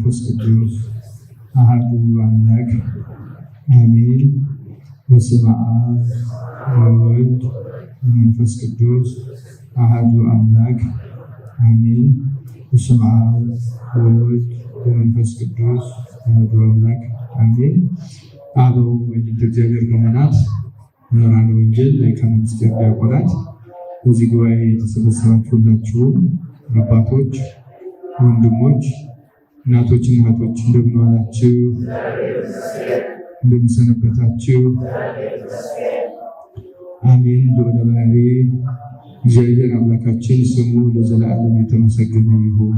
ወመንፈስ ቅዱስ አሐዱ አምላክ አሜን። በስመ አብ ወወልድ ወመንፈስ ቅዱስ አሐዱ አምላክ አሜን። በስመ አብ ወወልድ ወመንፈስ ቅዱስ አሐዱ አምላክ አሜን። አበው ወይት እግዚአብሔር ካህናት፣ መምህራነ ወንጌል፣ ሊቃነ ምስጢር፣ ዲያቆናት፣ በዚህ ጉባኤ የተሰበሰባችሁ ሁላችሁም አባቶች፣ ወንድሞች፣ እናቶችና እህቶች እንደምን ዋላችሁ? እንደምን ሰነበታችሁ? አሜን። ልዑለ ባሕርይ እግዚአብሔር አምላካችን ስሙ ለዘላለም የተመሰገነ ይሁን።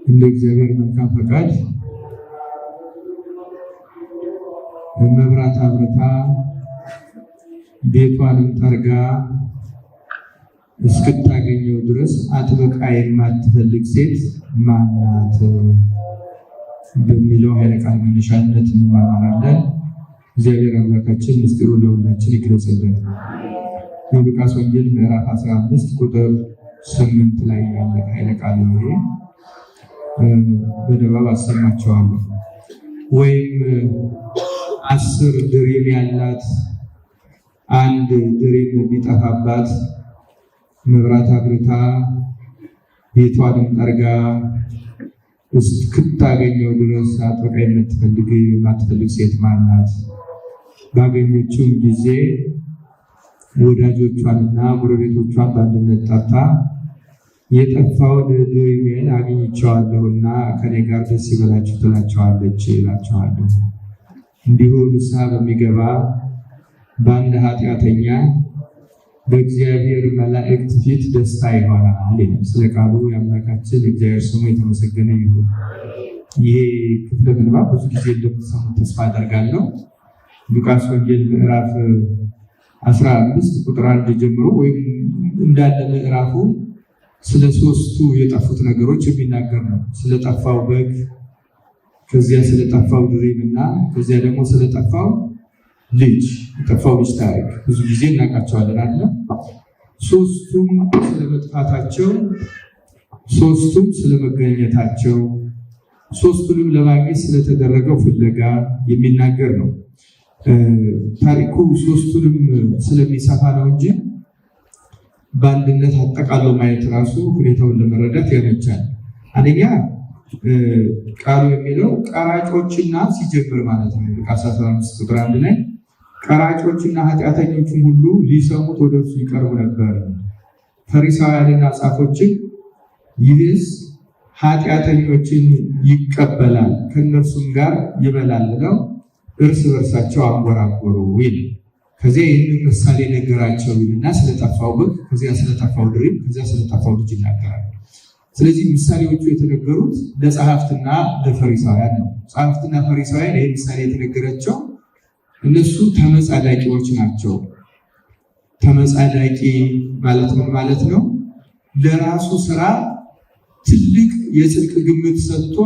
እንደ እግዚአብሔር መልካም ፈቃድ መብራት አብርታ ቤቷንም ጠርጋ እስክታገኘው ድረስ አጥብቃ የማትፈልግ ሴት ማናት በሚለው ኃይለ ቃል መነሻነት እንማማራለን። እግዚአብሔር አምላካችን ምስጢሩን ለሁላችን ይግለጽልን። የሉቃስ ወንጌል ምዕራፍ 15 ቁጥር 8 ላይ ያለ ኃይለ ቃል ነው። በንባብ አሰማቸዋለሁ። ወይም 10 ድሪም ያላት አንድ ድሪም ቢጠፋባት መብራት አብርታ ቤቷንም ጠርጋ እስክታገኘው ድረስ አጥብቃ የማትፈልግ ሴት ማናት? ባገኘችውም ጊዜ ወዳጆቿንና ጎረቤቶቿን በአንድነት ጠርታ የጠፋውን ድሪሜን አግኝቼዋለሁና ከኔ ጋር ደስ ይበላችሁ ትላቸዋለች እላቸዋለሁ። እንዲሁ ንስሐ በሚገባ በአንድ ኃጢአተኛ በእግዚአብሔር መላእክት ፊት ደስታ ይሆናል። ስለ ቃሉ የአምላካችን እግዚአብሔር ስሙ የተመሰገነ ይሁን። ይሄ ክፍለ ምንባብ ብዙ ጊዜ እንደምትሰሙት ተስፋ አደርጋለሁ። ሉቃስ ወንጌል ምዕራፍ 15 ቁጥር 1 ጀምሮ ወይም እንዳለ ምዕራፉ ስለ ሶስቱ የጠፉት ነገሮች የሚናገር ነው። ስለጠፋው በግ፣ ከዚያ ስለጠፋው ድሪምና ከዚያ ደግሞ ስለጠፋው ልጅ፣ የጠፋው ልጅ ታሪክ ብዙ ጊዜ እናውቃቸዋለን አለ። ሶስቱም ስለመጥፋታቸው፣ ሶስቱም ስለመገኘታቸው፣ ሶስቱንም ለማግኘት ስለተደረገው ፍለጋ የሚናገር ነው። ታሪኩ ሶስቱንም ስለሚሰፋ ነው እንጂ በአንድነት አጠቃሎ ማየት ራሱ ሁኔታውን ለመረዳት ያመቻል። አንደኛ ቃሉ የሚለው ቀራጮችና ሲጀምር ማለት ነው። ሉቃስ 15 ቁጥር 1 ላይ ቀራጮችና ኃጢአተኞችም ሁሉ ሊሰሙት ወደ እርሱ ይቀርቡ ነበር። ፈሪሳውያንና ጻፎችን ይህስ ኃጢአተኞችን ይቀበላል ከእነርሱም ጋር ይበላል ብለው እርስ በርሳቸው አንጎራጎሩ ይል። ከዚያ ይህንን ምሳሌ ነገራቸው ይልና ስለጠፋው በግ፣ ከዚያ ስለጠፋው ድሪም፣ ከዚያ ስለጠፋው ልጅ ይናገራል። ስለዚህ ምሳሌዎቹ የተነገሩት ለጸሐፍትና ለፈሪሳውያን ነው። ጸሐፍትና ፈሪሳውያን ይህ ምሳሌ የተነገራቸው እነሱ ተመጻዳቂዎች ናቸው። ተመጻዳቂ ማለት ምን ማለት ነው? ለራሱ ስራ ትልቅ የጽድቅ ግምት ሰጥቶ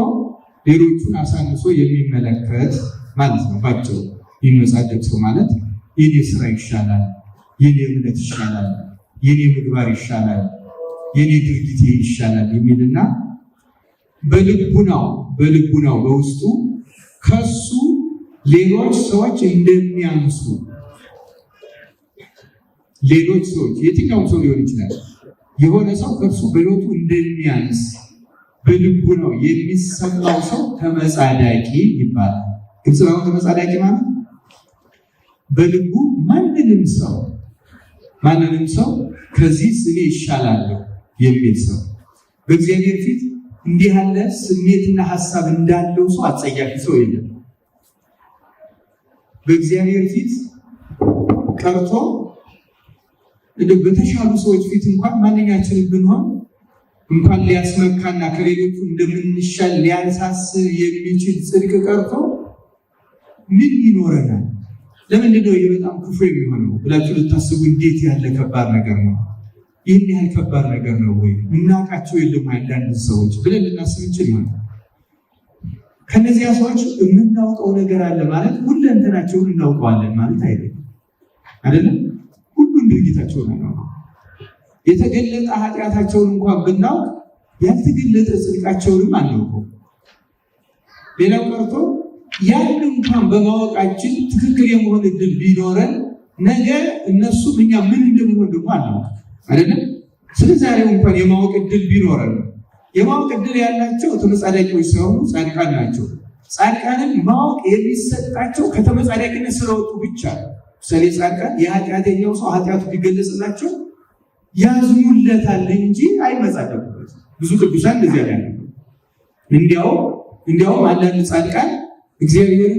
ሌሎቹን አሳንሶ የሚመለከት ማለት ነው። ባጭሩ የሚመጻደቅ ሰው ማለት የኔ ስራ ይሻላል፣ የኔ እምነት ይሻላል፣ የኔ ምግባር ይሻላል፣ የኔ ድርጊት ይሻላል የሚልና በልቡናው በውስጡ ከሱ ሌሎች ሰዎች እንደሚያንሱ፣ ሌሎች ሰዎች የትኛውም ሰው ሊሆን ይችላል፣ የሆነ ሰው ከሱ በሕይወቱ እንደሚያንስ በልቡናው የሚሰማው ሰው ተመጻዳቂ ይባላል። ግልጽ ነው። ተመጻዳቂ ማለት በልቡ ማንንም ሰው ከዚህ እኔ ይሻላለሁ የሚል ሰው። በእግዚአብሔር ፊት እንዲህ ያለ ስሜትና ሀሳብ እንዳለው ሰው አጸያፊ ሰው የለም። በእግዚአብሔር ፊት ቀርቶ በተሻሉ ሰዎች ፊት እንኳን ማንኛችንም ብንሆን እንኳን ሊያስመካና ከሌሎቹ እንደምንሻል ሊያንሳስብ የሚችል ጽድቅ ቀርቶ ምን ይኖረናል? ለምንድነው ይህ በጣም ክፉ የሚሆነው ብላችሁ ልታስቡ እንዴት ያለ ከባድ ነገር ነው። ይህን ያህል ከባድ ነገር ነው ወይ? እናውቃቸው የለም አንዳንድ ሰዎች ብለን ልናስብ እንችል ይሆናል። ከነዚያ ሰዎች የምናውቀው ነገር አለ ማለት ሁለንተናቸውን እናውቀዋለን ማለት አይደለም። ሁሉን ድርጊታቸውን ነው። የተገለጠ ኃጢአታቸውን እንኳን ብናውቅ ያልተገለጠ ጽድቃቸውንም አናውቀው። ሌላው ቀርቶ ያን እንኳን በማወቃችን ትክክል የመሆን እድል ቢኖረን ነገ እነሱም እኛ ምን እንደምንሆን ደግሞ አናውቅ አይደለም። ስለዛሬው እንኳን የማወቅ እድል ቢኖረን የማወቅ እድል ያላቸው ተመጻዳቂዎች ሳይሆኑ ጻድቃን ናቸው። ጻድቃንን ማወቅ የሚሰጣቸው ከተመጻዳቂነት ስለወጡ ብቻ ነው። ሰሌ ጻድቃን የኃጢአተኛው ሰው ኃጢአቱ ቢገለጽላቸው ያዝኑለታል እንጂ አይመጻደቁበት። ብዙ ቅዱሳን እንደዚያ ያለ እንዲያውም አንዳንድ ጻድቃን እግዚአብሔርን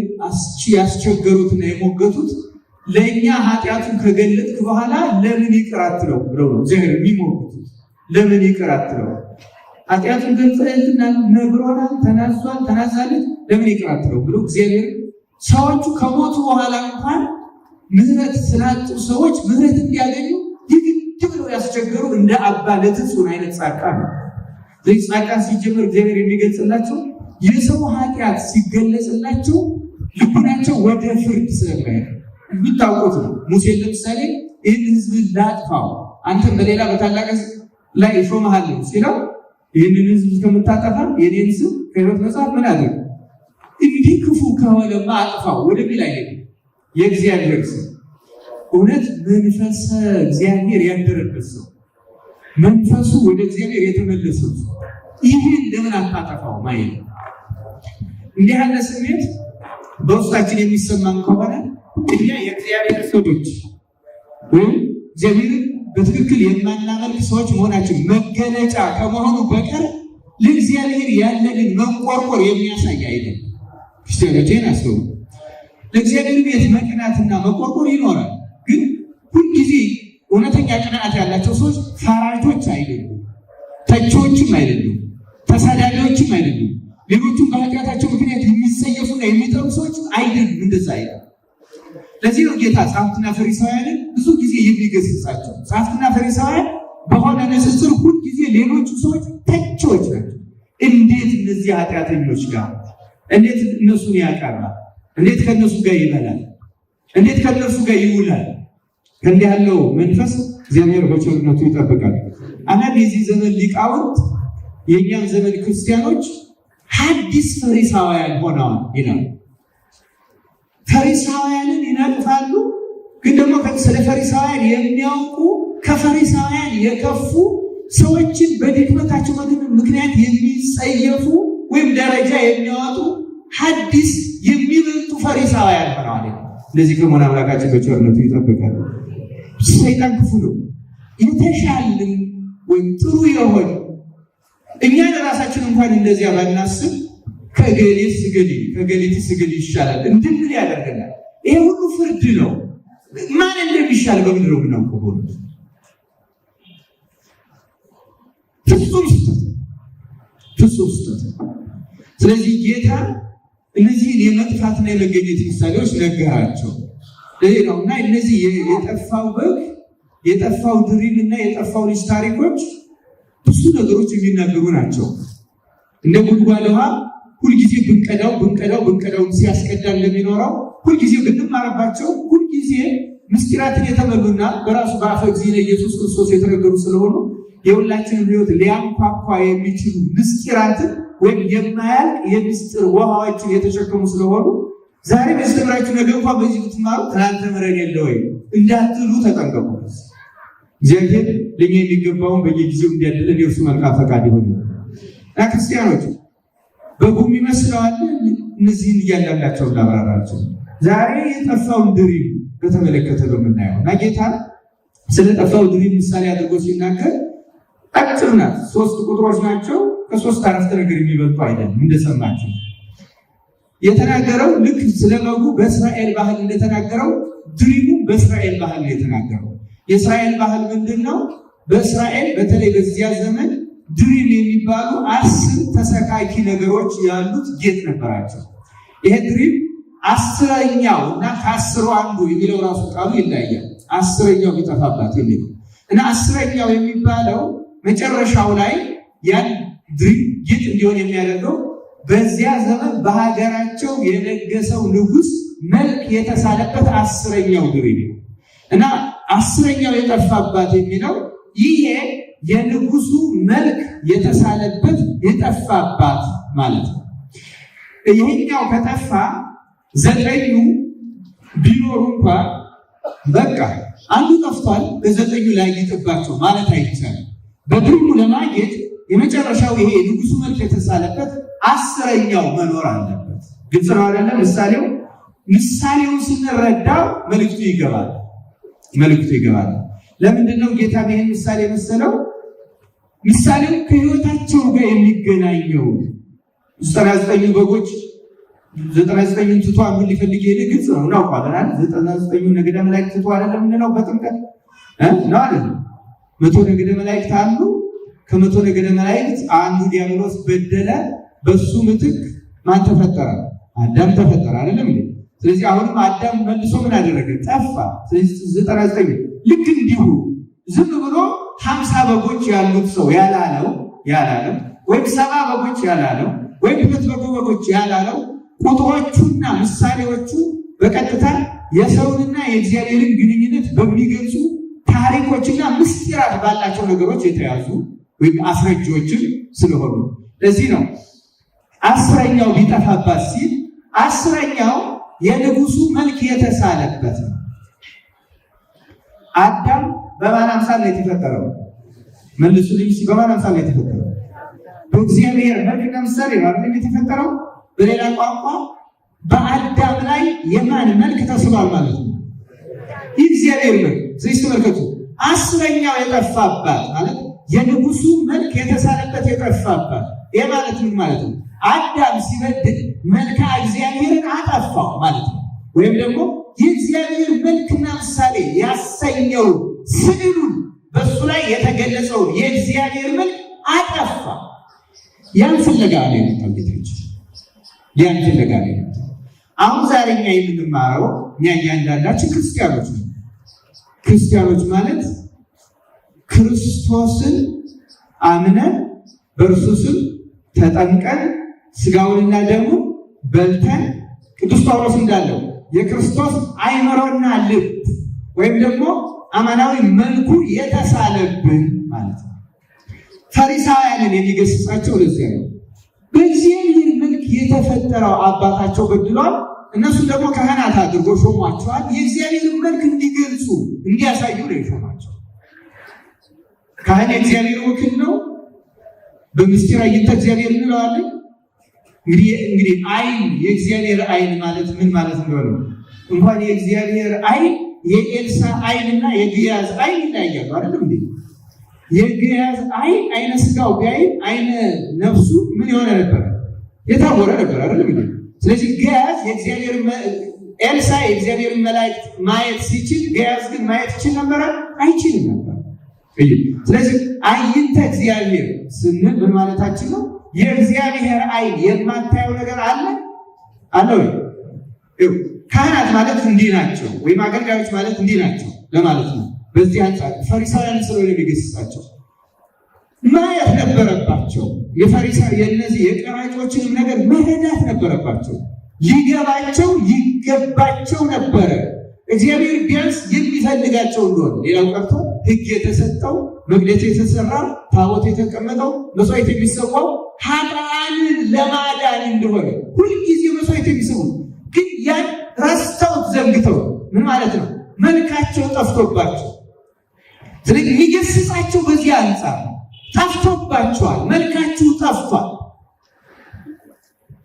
ያስቸገሩትና የሞገቱት ለእኛ ኃጢአቱን ከገለጥክ በኋላ ለምን ይቅር አትለው ብለው ነው እግዚአብሔር የሚሞግቱት። ለምን ይቅር አትለው? ኃጢአቱን ገልጸህልና ነግሮናል፣ ተናዟል፣ ተናዛለች፣ ለምን ይቅር አትለው ብለው እግዚአብሔር ሰዎቹ ከሞቱ በኋላ እንኳን ምህረት ስላጡ ሰዎች ምህረት እንዲያገኙ ይግድ ብለው ያስቸገሩ እንደ አባ ለትጹን አይነት ጻድቃን ነው። ስለዚህ ጻድቃን ሲጀምር እግዚአብሔር የሚገልጽላቸው የሰው ኃጢአት ሲገለጽላቸው ልቡናቸው ወደ ፍርድ ስለማይሄድ የሚታወቁት ነው። ሙሴ ለምሳሌ ይህን ህዝብ ላጥፋው አንተም በሌላ በታላቅ ላይ እሾምሃለሁ ሲለው ይህንን ህዝብ ከምታጠፋ የኔን ስም ከሕይወት መጽሐፍ ምን አድርግ እንዲህ ክፉ ከሆነማ አጥፋው ወደሚል አይሄድም። የእግዚአብሔር ሰው እውነት መንፈሰ እግዚአብሔር ያደረበት ሰው መንፈሱ ወደ እግዚአብሔር የተመለሰው ሰው ይህን ለምን አታጠፋው ማየት እንዲህ ያለ ስሜት በውስጣችን የሚሰማን ከሆነ እኛ የእግዚአብሔር ሰዎች ወይም እግዚአብሔርን በትክክል የማናመልክ ሰዎች መሆናችን መገለጫ ከመሆኑ በቀር ለእግዚአብሔር ያለንን መንቆርቆር የሚያሳይ አይደለም። ክርስቲያኖቼን አስተውሉ። ለእግዚአብሔር ቤት መቅናትና መቆርቆር ይኖራል። ግን ሁልጊዜ እውነተኛ ቅንዓት ያላቸው ሰዎች ፈራጆች አይደሉም፣ ተቺዎችም አይደሉም፣ ተሳዳቢዎችም አይደሉም። ሌሎቹም በኃጢአታቸው ምክንያት የሚጸየፉና የሚጠሩ ሰዎች አይደሉም። እንደዛ አይደለም። ለዚህ ነው ጌታ ጸሐፍትና ፈሪሳውያንን ብዙ ጊዜ የሚገስጻቸው። ጸሐፍትና ፈሪሳውያን በሆነ ንጽጽር ሁልጊዜ ሌሎቹ ሰዎች ተቺዎች ናቸው። እንዴት እነዚህ ኃጢአተኞች ጋር እንዴት እነሱን ያቀርባል? እንዴት ከነሱ ጋር ይበላል? እንዴት ከነሱ ጋር ይውላል? ከእንዲህ ያለው መንፈስ እግዚአብሔር በቸርነቱ ይጠብቃል። አንዳንድ የዚህ ዘመን ሊቃውንት የእኛም ዘመን ክርስቲያኖች ሐዲስ ፈሪሳውያን ሆነዋል ይላሉ። ፈሪሳውያንን ይነቅፋሉ፣ ግን ደግሞ ስለ ፈሪሳውያን የሚያውቁ ከፈሪሳውያን የከፉ ሰዎችን በድክመታቸው ምክንያት የሚጸየፉ ወይም ደረጃ የሚያወጡ ሐዲስ የሚበልጡ ፈሪሳውያን ሆነዋል። እንደዚህ ከመሆን አምላካችን በቸርነቱ ይጠብቃል። ሰይጣን ክፉ ነው። የተሻልን ወይም ጥሩ የሆነ እኛ ለራሳችን እንኳን እንደዚያ ባናስብ ከገሌት ስገድ ከገሌት ስገድ ይሻላል እንድንል ያደርገናል። ይሄ ሁሉ ፍርድ ነው። ማን እንደሚሻል በምንድን ነው የምናውቀው? ፍጹም ስህተት። ስለዚህ ጌታ እነዚህን የመጥፋትና የመገኘት ምሳሌዎች ነገራቸው። ይህ ነው እና እነዚህ የጠፋው በግ የጠፋው ድሪም እና የጠፋው ልጅ ታሪኮች ብዙ ነገሮች የሚናገሩ ናቸው። እንደ ጉድጓድ ውሃ ሁልጊዜ ብንቀዳው ሲያስቀዳ እንደሚኖረው ሁልጊዜ ብንማርባቸው ሁልጊዜ ምስጢራትን የተመሉና በራሱ በአፈ እግዚእነ ኢየሱስ ክርስቶስ የተነገሩ ስለሆኑ የሁላችንም ሕይወት ሊያንኳኳ የሚችሉ ምስጢራትን ወይም የማያልቅ የምስጢር ውሃዎችን የተሸከሙ ስለሆኑ ዛሬ በስተምራችሁ ነገ እንኳን በዚህ ብትማሩ ትናንት ተምረን የለ ወይ እንዳትሉ ተጠንቀቁ። እግዚአብሔር ለኛ የሚገባውን በየጊዜው እንዲያድለን የእርሱ መልካም ፈቃድ ይሁን። እና ክርስቲያኖች በጉም ይመስለዋል። እነዚህን እያንዳንዳቸው ላብራራቸው። ዛሬ የጠፋውን ድሪም በተመለከተ ነው የምናየው እና ጌታ ስለጠፋው ድሪም ምሳሌ አድርጎ ሲናገር አጭር ናት። 3 ቁጥሮች ናቸው። ከ3 አረፍተ ነገር የሚበልጡ አይደለም። እንደሰማችሁ የተናገረው ልክ ስለበጉ በእስራኤል ባህል እንደተናገረው ድሪሙም በእስራኤል ባህል ነው የተናገረው። የእስራኤል ባህል ምንድን ነው? በእስራኤል በተለይ በዚያ ዘመን ድሪም የሚባሉ 10 ተሰካኪ ነገሮች ያሉት ጌጥ ነበራቸው። ይሄ ድሪም 10ኛው እና ከ10 አንዱ የሚለው ራሱ ቃሉ ይለያያል። 10ኛው ቢጠፋባት የሚለው እና 10ኛው የሚባለው መጨረሻው ላይ ያን ድሪም ጌጥ እንዲሆን የሚያደርገው በዚያ ዘመን በሀገራቸው የነገሰው ንጉሥ መልክ የተሳለበት 10ኛው ድሪም እና 10ኛው የጠፋባት የሚለው ይሄ የንጉሱ መልክ የተሳለበት የጠፋባት ማለት ነው። ይሄኛው ከጠፋ 9ኙ ቢኖሩ እንኳን በቃ አንዱ ጠፍቷል በ9ኙ ላይ ይጥባቸው ማለት አይቻልም። በድርሙ ለማግኘት የመጨረሻው ይሄ የንጉሱ መልክ የተሳለበት 10ኛው መኖር አለበት። ግልጽ ነው አይደለም? ምሳሌውን ስንረዳው መልእክቱ ይገባል። ለምንድነው ጌታ ይሄን ምሳሌ መሰለው? ምሳሌው ከህይወታቸው ጋር የሚገናኘው 99 በጎች 99ን ትቷ ምን ሊፈልግ ሄደ? ግልጽ ነው እናውቃለን። 99ን ነገደ መላእክት ትቷ አይደለም ምንለው በጥምቀት ነው አይደል? 100 ነገደ መላእክት አሉ። ከ100 ነገደ መላእክት አንዱ ዲያብሎስ በደለ። በሱ ምትክ ማን ተፈጠረ? አዳም ተፈጠረ አይደለም እንዴ? ስለዚህ አሁንም አዳም መልሶ ምን አደረገ? ጠፋ። ስለዚህ 99 ልክ እንዲሁ ዝም ብሎ 50 በጎች ያሉት ሰው ያላለው ወይም 70 በጎች ያላለው ወይም 200 በጎች ያላለው ቁጥሮቹና ምሳሌዎቹ በቀጥታ የሰውንና የእግዚአብሔርን ግንኙነት በሚገልጹ ታሪኮችና ምስጢራት ባላቸው ነገሮች የተያዙ ወይም አስረጃዎችን ስለሆኑ ለዚህ ነው 10ኛው ቢጠፋባት ሲል 10ኛው የንጉሱ መልክ የተሳለበት ነው። አዳም በማን አምሳል ነው የተፈጠረው? መልሱልኝ። በማን አምሳል ነው የተፈጠረው? በእግዚአብሔር መልክና ምሳሌ ነው የተፈጠረው። በሌላ ቋንቋ በአዳም ላይ የማን መልክ ተስሏል ማለት ነው? የእግዚአብሔር መልክ። ስለዚህ ተመልከቱ፣ 10ኛው የጠፋባት ማለት የንጉሱ መልክ የተሳለበት የጠፋባት። ይህ ማለት ምን ማለት ነው? አዳም ሲበድል መልካ እግዚአብሔርን አጠፋው ማለት ነው። ወይም ደግሞ የእግዚአብሔር መልክና ምሳሌ ያሰኘው ስዕሉን በሱ ላይ የተገለጸው የእግዚአብሔር መልክ አጠፋ። ያን ፍለጋ ነው የመጣው ጌታችን። ያን ፍለጋ ነው የመጣው። አሁን ዛሬ እኛ የምንማረው እኛ እያንዳንዳችን ክርስቲያኖች ነው። ክርስቲያኖች ማለት ክርስቶስን አምነን በእርሱ ስም ተጠምቀን ስጋውንና ደሙን በልተን ቅዱስ ጳውሎስ እንዳለው የክርስቶስ አእምሮና ልብ ወይም ደግሞ አማናዊ መልኩ የተሳለብን ማለት ነው። ፈሪሳውያንን የሚገስጻቸው ለዚያ ነው። በእግዚአብሔር መልክ የተፈጠረው አባታቸው በድሏል። እነሱ ደግሞ ካህናት አድርጎ ሾሟቸዋል። የእግዚአብሔር መልክ እንዲገልጹ እንዲያሳዩ ነው የሾሟቸው። ካህን የእግዚአብሔር ወኪል ነው። በምስጢር አይንተ እግዚአብሔር እንለዋለን። እንግዲህ አይን የእግዚአብሔር አይን ማለት ምን ማለት እንደሆነ እንኳን የእግዚአብሔር አይን የኤልሳ አይንና የግያዝ አይን ይለያያሉ አይደለም እንዴ? የግያዝ አይነ ስጋው ቢያይ አይነ ነፍሱ ምን የሆነ ነበር? የታወረ ነበር አይደለም እንዴ? ስለዚህ ግያዝ የእግዚአብሔር ኤልሳ የእግዚአብሔር መላእክት ማየት ሲችል ግያዝ ግን ማየት ይችል ነበር? አይችልም ነበር። ስለዚህ አይንተ እግዚአብሔር ስንል ምን ማለታችን ነው? የእግዚአብሔር አይን የማታየው ነገር አለ ወይ? ካህናት ማለት እንዲህ ናቸው ወይም አገልጋዮች ማለት እንዲህ ናቸው ለማለት ነው። በዚህ አንጻር ፈሪሳውያን ስለሆነ የሚገስጻቸው ማየት ነበረባቸው። የእነዚህ የቀራጮችንም ነገር መረዳት ነበረባቸው። ሊገባቸው ይገባቸው ነበረ። እግዚአብሔር ቢያንስ የሚፈልጋቸው እንደሆነ ሌላው ቀርቶ ሕግ የተሰጠው መቅደስ የተሰራው ታቦት የተቀመጠው መስዋዕት የሚሰዋው ኃጥአንን ለማዳን እንደሆነ ሁልጊዜ መስዋዕት የሚሰው ግን ያን ረስተውት ዘንግተው ምን ማለት ነው? መልካቸው ጠፍቶባቸው። ስለዚህ የሚገስጻቸው በዚህ አንጻር ጠፍቶባቸዋል። መልካችሁ ጠፍቷል።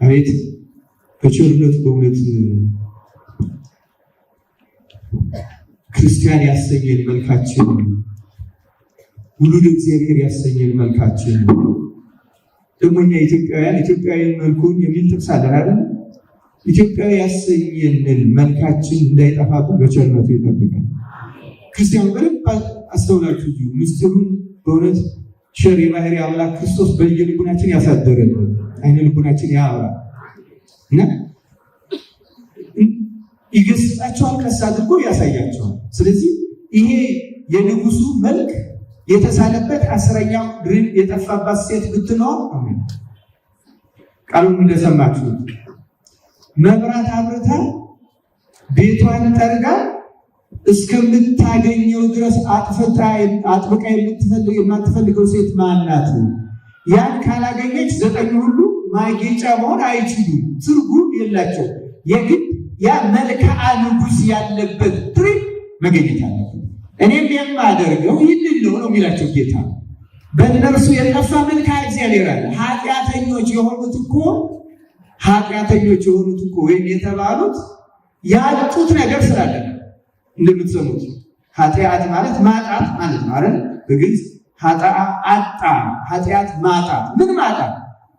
አቤት በቸርነቱ በእውነት ክርስቲያን ያሰኘን መልካችን፣ ውሉደ እግዚአብሔር ያሰኘን መልካችን። ደግሞ እኛ ኢትዮጵያውያን መልኩን የሚል ጥቅስ አለን አይደል? ኢትዮጵያዊ ያሰኘንን መልካችን እንዳይጠፋብን በቸርነቱ ይጠብቃል። ክርስቲያኑ በደንብ አስተውላችሁ ምስጢሩን በእውነት ቸር የባህሪ አምላክ ክርስቶስ በየልቡናችን ያሳደረን አይነ ልቡናችን ያብራ እና ይገስጻቸዋል፣ ቀስ አድርጎ ያሳያቸዋል። ስለዚህ ይሄ የንጉሱ መልክ የተሳለበት 10ኛው ድሪም የጠፋባት ሴት ብትኖር ቃሉን እንደሰማችሁት መብራት አብርታ ቤቷን ጠርጋ እስከምታገኘው ድረስ አጥብቃ የማትፈልገው ሴት ማናት? ያን ካላገኘች ዘጠኝ ሁሉ ማጌጫ መሆን አይችሉም፣ ትርጉም የላቸው። የግድ ያ መልክዓ ንጉሥ ያለበት ትርኢት መገኘት አለበት። እኔም የማደርገው ይህንን ነው የሚላቸው ጌታ። በእነርሱ የጠፋ መልክዓ እግዚአብሔር አለ። ኃጢአተኞች የሆኑት እኮ ወይም የተባሉት ያጡት ነገር ስላለ እንደምትሰሙት ኃጢአት ማለት ማጣት ማለት ነው አይደል? በግልጽ ኃጢአት ማጣት ምን ማጣት?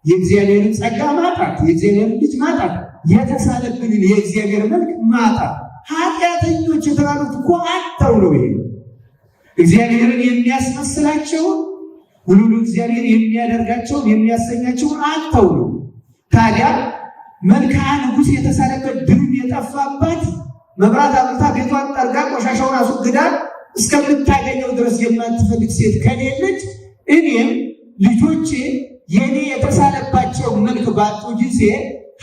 የእግዚአብሔርን ጸጋ ማጣት፣ የእግዚአብሔርን ልጅ ማጣት፣ የተሳለብንን የእግዚአብሔር መልክ ማጣት። ኃጢአተኞች የተባሉት እኮ አጥተው ነው። ይሄ እግዚአብሔርን የሚያስመስላቸውን ሁሉ እግዚአብሔር የሚያደርጋቸውን የሚያሰኛቸውን አጥተው ነው። ታዲያ መልክዓ ንጉሥ የተሳለበት ድሩን የጠፋባት መብራት አብርታ ቤቷን ጠርጋ ቆሻሻውን አስወግዳ እስከምታገኘው ድረስ የማትፈልግ ሴት ከሌለች እኔም ልጆቼ የኔ የተሳለባቸው መልክ ባጡ ጊዜ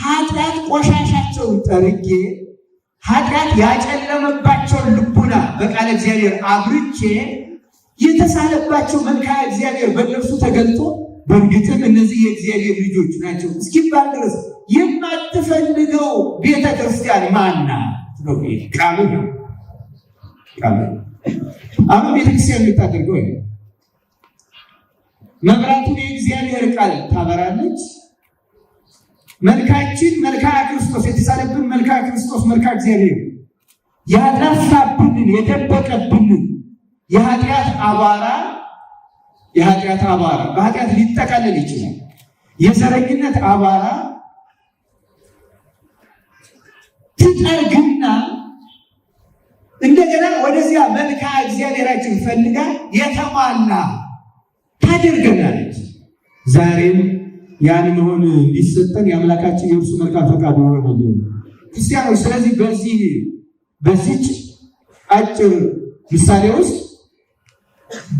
ኃጢአት ቆሻሻቸውን ጠርጌ ኃጢአት ያጨለመባቸውን ልቡና በቃለ እግዚአብሔር አብርቼ የተሳለባቸው መልክዓ እግዚአብሔር በእነርሱ ተገልጦ በእርግጥም እነዚህ የእግዚአብሔር ልጆች ናቸው እስኪባል ድረስ የማትፈልገው ቤተ ክርስቲያን ማና ቃሉ ነው። አሁን ቤተክርስቲያን የምታደርገው መብራቱን የእግዚአብሔር ቃል ታበራለች። መልካችን መልክዓ ክርስቶስ የተሳለብን መልክዓ ክርስቶስ መልክዓ እግዚአብሔር ያጠፋብንን የደበቀብንን የኃጢአት አቧራ በኃጢአት ሊጠቃለል ይችላል። የዘረኝነት አቧራ ትጠርግና እንደገና ወደዚያ መልክዓ እግዚአብሔራችን ፈልጋ የተሟላ ታደርገናለች። ዛሬም ያን መሆን እንዲሰጠን የአምላካችን የእርሱ መልካም ፈቃዱ ይሆናል ክርስቲያኖች። ስለዚህ በዚች አጭር ምሳሌ ውስጥ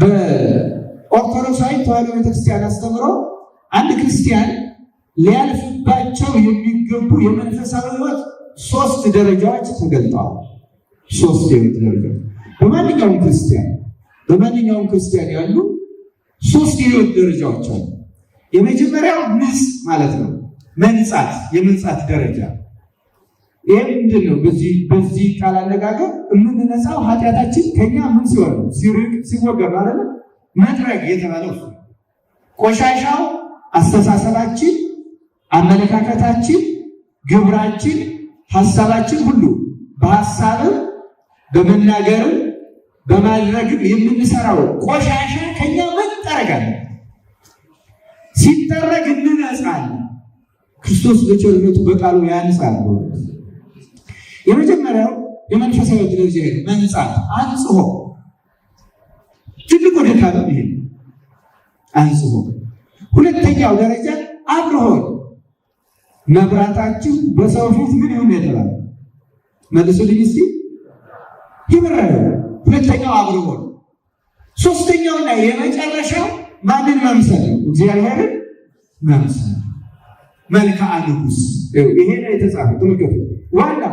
በኦርቶዶክሳዊ ተዋሕዶ ቤተክርስቲያን አስተምሮ አንድ ክርስቲያን ሊያልፍባቸው የሚገቡ የመንፈሳዊ ሕይወት 3 ደረጃዎች ተገልጠዋል። 3 የሕይወት ደረጃዎች በማንኛውም ክርስቲያን ያሉ 3 የሕይወት ደረጃዎች አሉ። የመጀመሪያው ንጽ ማለት ነው፣ መንጻት፣ የመንጻት ደረጃ። ይህ ምንድን ነው? በዚህ ቃል አነጋገር የምንነጻው ኃጢአታችን ከኛ ምን ሲሆን ነው? ሲርቅ ሲወገድ ማለት መጥረግ የተባለው ቆሻሻው አስተሳሰባችን፣ አመለካከታችን፣ ግብራችን፣ ሀሳባችን ሁሉ በሀሳብም በመናገርም በማድረግም የምንሰራው ቆሻሻ ከኛ መጠረግ አለ። ሲጠረግ እንነጻለን። ክርስቶስ በቸርነቱ በቃሉ ያንጻል። የመጀመሪያው የመንፈሳዊ ደረጃ ነው፣ መንጻት፣ አንጽሖ። ትልቁ ደካማ ይሄ አንጽሖ። ሁለተኛው ደረጃ አብርሆ። መብራታችሁ በሰው ፊት ምን ይሁን የተባለ መልሱልኝ እስቲ። ይበራል። ሁለተኛው አብርሆ። ሶስተኛውና የመጨረሻው ማንን መምሰል ነው? እግዚአብሔርን መምሰል፣ መልክዓ ንጉሥ። ይሄ ነው የተጻፈው። ተመልከቱ። ዋና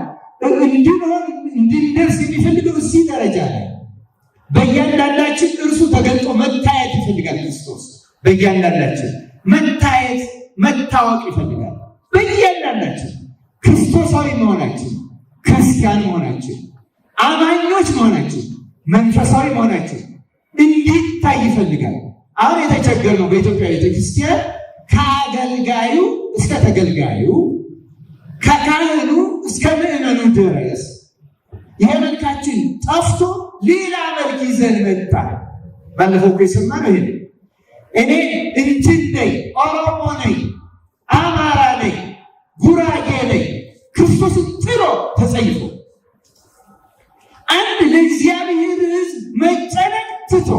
እንድንደርስ የሚፈልገው እዚህ ደረጃ ላይ በእያንዳንዳችን እርሱ ተገልጦ መታየት ይፈልጋል። ክርስቶስ በእያንዳንዳችን መታየት መታወቅ ይፈልጋል። በእያንዳንዳችን ክርስቶሳዊ መሆናችን፣ ክርስቲያን መሆናችን፣ አማኞች መሆናችን፣ መንፈሳዊ መሆናችን እንዲታይ ይፈልጋል። አሁን የተቸገርነው በኢትዮጵያ ቤተክርስቲያን ከአገልጋዩ እስከ ተገልጋዩ፣ ከካህኑ እስከ ምዕመኑ ድረስ ይሄ መልካችን ጠፍቶ ሌላ መልክ ይዘን መጣ። ባለፈው እኮ የሰማነው ይሄ እኔ እንትን ነኝ፣ ኦሮሞ ነኝ፣ አማራ ነኝ፣ ጉራጌ ነኝ፣ ክርስቶስን ጥሎ ተጸይፎ አንድ ለእግዚአብሔር ሕዝብ መጨነቅ ትቶ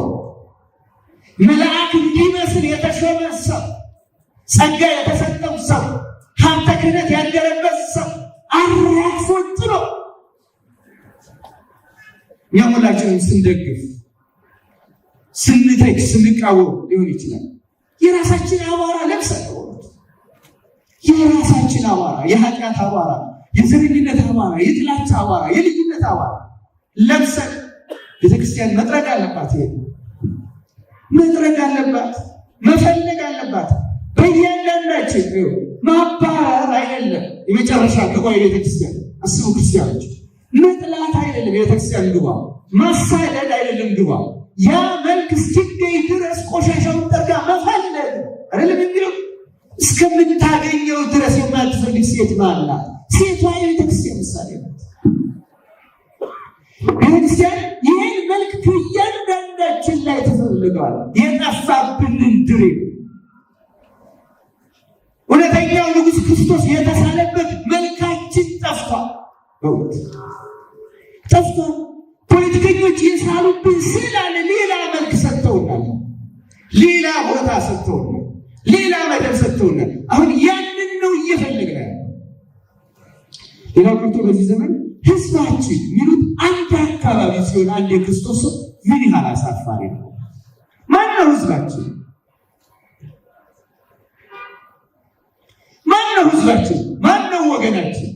መልአክ እንዲመስል የተሾመ ሰው፣ ጸጋ የተሰጠው ሰው፣ ሀብተ ክህነት ያደረበት ሰው አራግፎ ጥሎ እኛም ሁላችንም ስንደግፍ፣ ስንተች፣ ስንቃወም ሊሆን ይችላል። የራሳችን አቧራ ለብሰን የራሳችን አቧራ፣ የኃጢአት አቧራ፣ የዘረኝነት አቧራ፣ የጥላቻ አቧራ፣ የልዩነት አቧራ ለብሰን ቤተክርስቲያን መጥረግ አለባት። ይሄ መጥረግ አለባት፣ መፈለግ አለባት። በእያንዳንዳችን ማባረር አይደለም የመጨረሻ ከቆይ ቤተክርስቲያን አስቡ ክርስቲያኖች፣ መጥላት አይደለም ቤተክርስቲያን ግባ፣ ማሳደድ አይደለም ግባ። ያ መልክ እስኪገኝ ድረስ ቆሻሻውን ጠርጋ መፈለግ አይደለም የሚለው እስከምታገኘው ድረስ የማትፈልግ ሴት ማላት ሴቷ የቤተክርስቲያን ምሳሌ ናት። ቤተክርስቲያን ይህን መልክ ከእያንዳንዳችን ላይ ተፈልገዋል። የጠፋብንን ድሬ እውነተኛው ንጉሥ ክርስቶስ የተሳለበት መልካችን ጠፍቷል። በእውነት ጠፍቷል። ፖለቲከኞች የሳሉብን ስላለ ሌላ መልክ ሰጥተውናል፣ ሌላ ቦታ ሰጥተውናል፣ ሌላ መደብ ሰጥተውናል። አሁን ያንን ነው እየፈለግን ያለው። ሌላው ቀርቶ በዚህ ዘመን ህዝባችን የሚሉት አንድ አካባቢ ሲሆን አንድ የክርስቶስ ሰው ምን ያህል አሳፋሪ ነው። ማን ነው ህዝባችን? ማን ነው ህዝባችን? ማን ነው ወገናችን?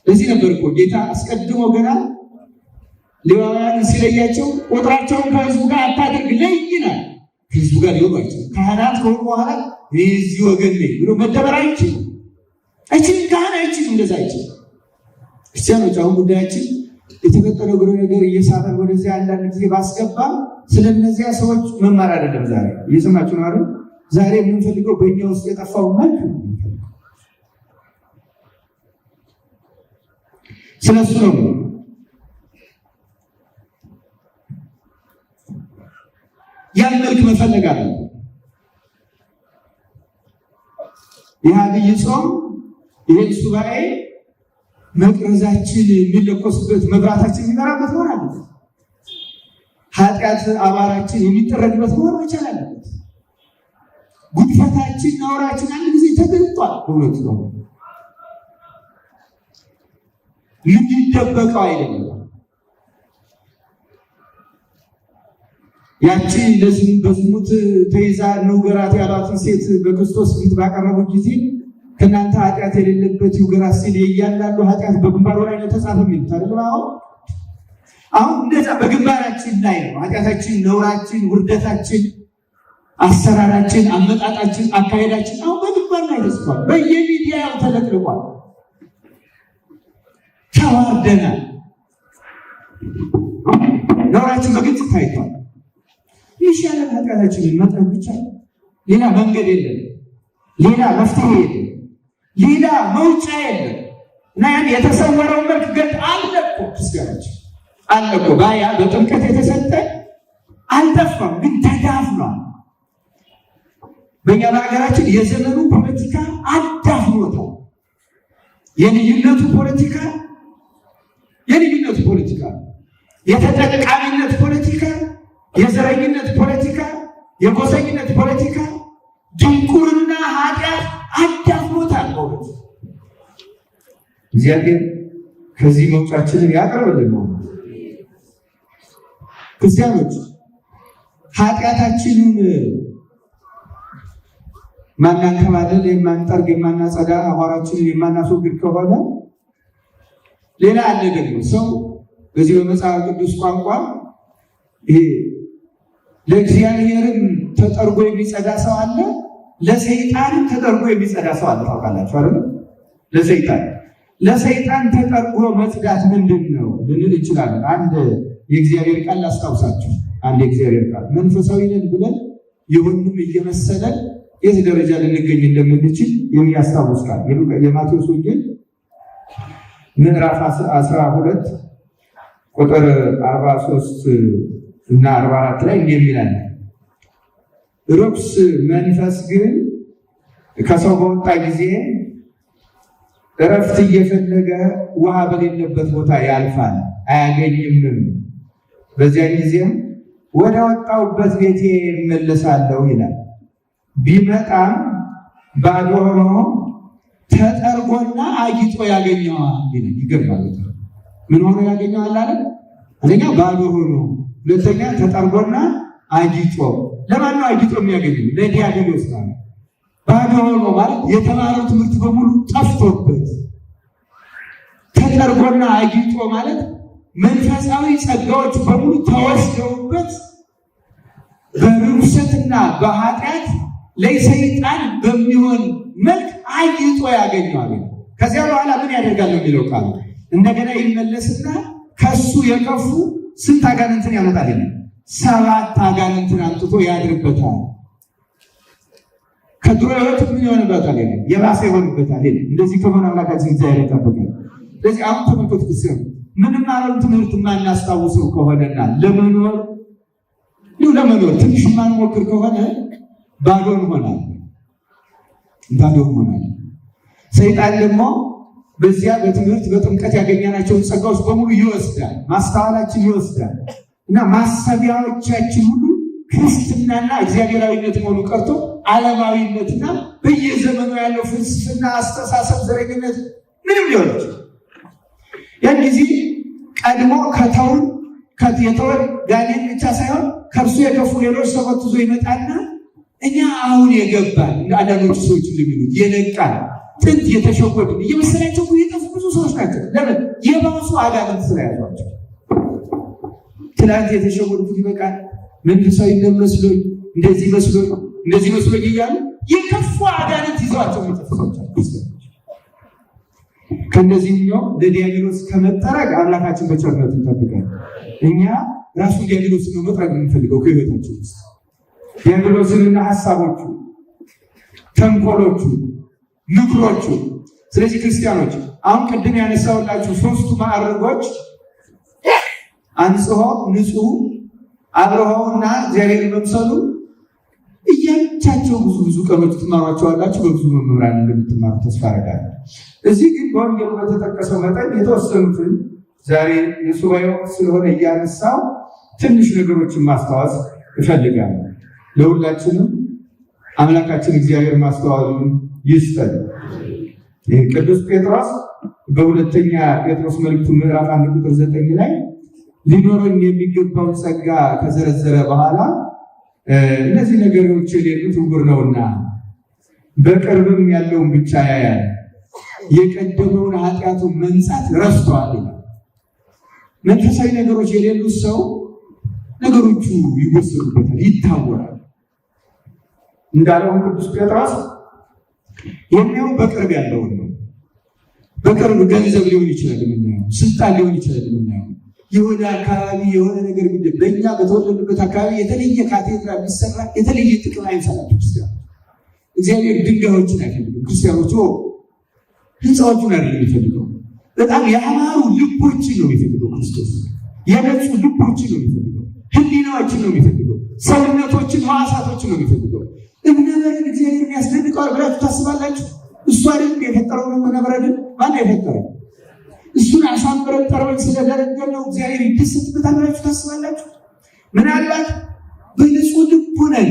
ለዚህ ነበር እኮ ጌታ አስቀድሞ ገና ሌዋውያንን ሲለያቸው ቁጥራቸውን ከህዝቡ ጋር አታድርግ ለይናል። ከህዝቡ ጋር ሊሆኑ አይችልም። ካህናት ከሆኑ በኋላ የዚህ ወገን ነኝ ብሎ መደበር አይችልም። ካህን አይችልም፣ እንደዛ አይችልም። ክርስቲያኖች አሁን ጉዳያችን የተፈጠረው ግሮ ነገር እየሳበን ወደዚያ አንዳንድ ጊዜ ባስገባ ስለነዚያ ሰዎች መማር አይደለም። ዛሬ እየሰማችሁ ነው አይደል? ዛሬ የምንፈልገው በእኛ ውስጥ የጠፋው መልክ ነው። ስለሱ ነው ያን መልክ መፈለግ አለ። የአብይ ጾም ይህን ሱባኤ መቅረዛችን የሚለኮስበት መብራታችን የሚበራበት መሆን አለበት። ኃጢአት አባራችን የሚጠረግበት መሆን መቻል አለበት። ጉድፈታችን ነውራችን አንድ ጊዜ ተገልጧል። በእውነቱ ነው የሚደበቀው አይደለም። ያቺ በዝሙት ተይዛ ንውገራት ያሏትን ሴት በክርስቶስ ፊት ባቀረቡት ጊዜ ከእናንተ ኃጢአት የሌለበት ይውገራት ሲል የእያንዳንዱ ኃጢአት በግንባሩ ላይ ነው ተጻፈ የሚሉት አይደለም። አሁን እንደዛ በግንባራችን ላይ ነው ኃጢአታችን፣ ነውራችን፣ ውርደታችን፣ አሰራራችን፣ አመጣጣችን፣ አካሄዳችን አሁን በግንባር ላይ ተጽፏል። በየሚዲያው ተለቅልቋል። ተዋርደናል። ነውራችን በግልጽ ታይቷል። ይሻለን ኃጢአታችንን መጥረግ ብቻ፣ ሌላ መንገድ የለም፣ ሌላ መፍትሄ የለም፣ ሌላ መውጫ የለም። እና ያን የተሰወረው መልክ ገጥ አለቆ ክርስቲያኖች አለቆ ባያ በጥምቀት የተሰጠ አልጠፋም፣ ግን ተዳፍኗል። በእኛ በሀገራችን የዘመኑ ፖለቲካ አዳፍኖታል። የልዩነቱ ፖለቲካ፣ የተጠቃሚነት ፖለቲካ፣ የዘረኝነት ፖለቲካ፣ የጎሰኝነት ፖለቲካ፣ ድንቁርና፣ ኃጢአት አዳፍኖታል። በእውነት እግዚአብሔር ከዚህ መውጫችንን ያቀርብልን ነው። ክርስቲያኖች ኃጢአታችንን ማናንከባለል፣ የማንጠርግ፣ የማናጸዳ፣ አቧራችንን የማናስወግድ ከሆነ ሌላ አለ ደግሞ ሰው በዚህ በመጽሐፍ ቅዱስ ቋንቋ ይሄ ለእግዚአብሔርም ተጠርጎ የሚጸዳ ሰው አለ፣ ለሰይጣንም ተጠርጎ የሚጸዳ ሰው አለ። ታውቃላችሁ አይደል? ለሰይጣን ተጠርጎ መጽዳት ምንድን ነው ልንል እንችላለን። አንድ የእግዚአብሔር ቃል ላስታውሳችሁ። አንድ የእግዚአብሔር ቃል መንፈሳዊ ነን ብለን የሁሉም እየመሰለን የት ደረጃ ልንገኝ እንደምንችል የሚያስታውስ ቃል የማቴዎስ ወንጌል ምዕራፍ 12 ቁጥር 43 እና 44 ላይ እንደሚላል ርኩስ መንፈስ ግን ከሰው በወጣ ጊዜ እረፍት እየፈለገ ውሃ በሌለበት ቦታ ያልፋል፣ አያገኝምም። በዚያን ጊዜም ወደ ወጣሁበት ቤቴ እመለሳለሁ ይላል። ቢመጣም ባዶ ሆኖ ተጠርጎና አጊጦ ያገኘዋል ይላል። ይገርማል። ምን ሆኖ ያገኘዋል አለ? አንደኛ ባዶ ሆኖ፣ ሁለተኛ ተጠርጎና አጊጦ። ለማን ነው አጊጦ የሚያገኘው? ለዲያብሎስ ነው። ባዶ ሆኖ ማለት የተማረው ትምህርት በሙሉ ጠፍቶበት ተጠርጎና አጊጦ ማለት መንፈሳዊ ጸጋዎች በሙሉ ተወስደውበት በርኩሰትና በኃጢአት ለሰይጣን በሚሆን መልክ አጊጦ ያገኘዋል። ከዚያ በኋላ ምን ያደርጋል የሚለው ቃል እንደገና ይመለስና ከሱ የከፉ ስንት አጋንንትን ያመጣል? 7 አጋንንትን አምጥቶ ያድርበታል። ከድሮ ህይወት ምን ይሆንበታል? የባሰ ይሆንበታል። እንደዚህ ከሆነ አምላካችን እግዚአብሔር ይጠብቃል። ስለዚህ አሁን ተመልከቱ፣ ክርስቲያኑ ምንም ማለት ትምህርት የማናስታውሰው ከሆነና ለመኖር ትንሽ የማንሞክር ከሆነ ባዶ እንሆናለን። ሰይጣን ደግሞ በዚያ በትምህርት በጥምቀት ያገኘናቸውን ጸጋዎች በሙሉ ይወስዳል፣ ማስተዋላችን ይወስዳል እና ማሰቢያዎቻችን ሁሉ ክርስትናና እግዚአብሔራዊነት መሆኑ ቀርቶ ዓለማዊነትና በየዘመኑ ያለው ፍልስፍና፣ አስተሳሰብ፣ ዘረኝነት ምንም ሊሆን ይችላል። ያን ጊዜ ቀድሞ የተወን ጋኔን ብቻ ሳይሆን ከእርሱ የከፉ ሌሎች ተመትዞ ይመጣና እኛ አሁን የገባን አንዳንዶቹ ሰዎች እንደሚሉት የነቃን ጥንት የተሸወድን እየመሰላቸው የጠፉ ብዙ ሰዎች ናቸው። ለምን? የባሱ አጋንንት ስለያዟቸው። ትናንት የተሸወዱት ይበቃል፣ መንፈሳዊ መስሎኝ እንደዚህ መስሎኝ እያሉ የከፉ አጋንንት ይዘዋቸው የሚጠፉ ሰዎች አሉ። ከእነዚህኛው ለዲያብሎስ ከመጠረግ አምላካችን በቸርነቱ ይጠብቃል። እኛ ራሱ ዲያብሎስን ነው መጥረግ የምንፈልገው ከህይወታችን ውስጥ ዲያብሎስንና ሀሳቦቹ፣ ተንኮሎቹ፣ ምክሮቹ። ስለዚህ ክርስቲያኖች አሁን ቅድም ያነሳውላችሁ 3ቱ ማዕረጎች አንጽሖ፣ ንጹሕ፣ አብርሆና እግዚአብሔር መምሰሉ እያቻቸው ብዙ ቀኖች ትማሯቸዋላችሁ። በብዙ መምህራን እንደምትማሩ ተስፋ አደርጋለሁ። እዚህ ግን በወንጌሉ በተጠቀሰው መጠን የተወሰኑትን ዛሬ የሱባኤው ስለሆነ እያነሳው ትንሽ ነገሮችን ማስታወስ እፈልጋለሁ። ለሁላችንም አምላካችን እግዚአብሔር ማስተዋሉን ይስጠን። ቅዱስ ጴጥሮስ በሁለተኛ ጴጥሮስ መልእክቱ ምዕራፍ 1 ቁጥር 9 ላይ ሊኖረን የሚገባውን ጸጋ ከዘረዘረ በኋላ እነዚህ ነገሮች የሌሉት ዕውር ነውና በቅርብም ያለውን ብቻ ያያል፣ የቀደመውን ኃጢአቱን መንጻት ረስቷል። መንፈሳዊ ነገሮች የሌሉት ሰው ነገሮቹ ይወሰዱበታል፣ ይታወራል። እንዳለውን ቅዱስ ጴጥሮስ የሚያው በቅርብ ያለውን ነው። በቅርብ ገንዘብ ሊሆን ይችላል የምናየው፣ ስልጣን ሊሆን ይችላል የምናየው፣ የሆነ አካባቢ የሆነ ነገር ግን በእኛ በተወለድንበት አካባቢ የተለየ ካቴድራል ቢሰራ የተለየ ጥቅም አይሰራም። ክርስቲያኖች እግዚአብሔር ድንጋዮችን አይፈልግም። ክርስቲያኖች ህንፃዎቹን አይደለም የሚፈልገው፣ በጣም ያማሩ ልቦችን ነው የሚፈልገው። ክርስቶስ የነጹ ልቦችን ነው የሚፈልገው፣ ህሊናዎችን ነው የሚፈልገው፣ ሰውነቶችን፣ ህዋሳቶችን ነው የሚፈልገው። እብነበረድ እግዚአብሔር ያስደንቀዋል ብላችሁ ታስባላችሁ? እሱ አይደለም የፈጠረው ነው። እብነበረድን ማን የፈጠረው? እሱን አሳምረን ጠርበን ስለደረገለው እግዚአብሔር ይደሰትበታል ብላችሁ ታስባላችሁ? ምናልባት በንጹህ ልብ ሆነን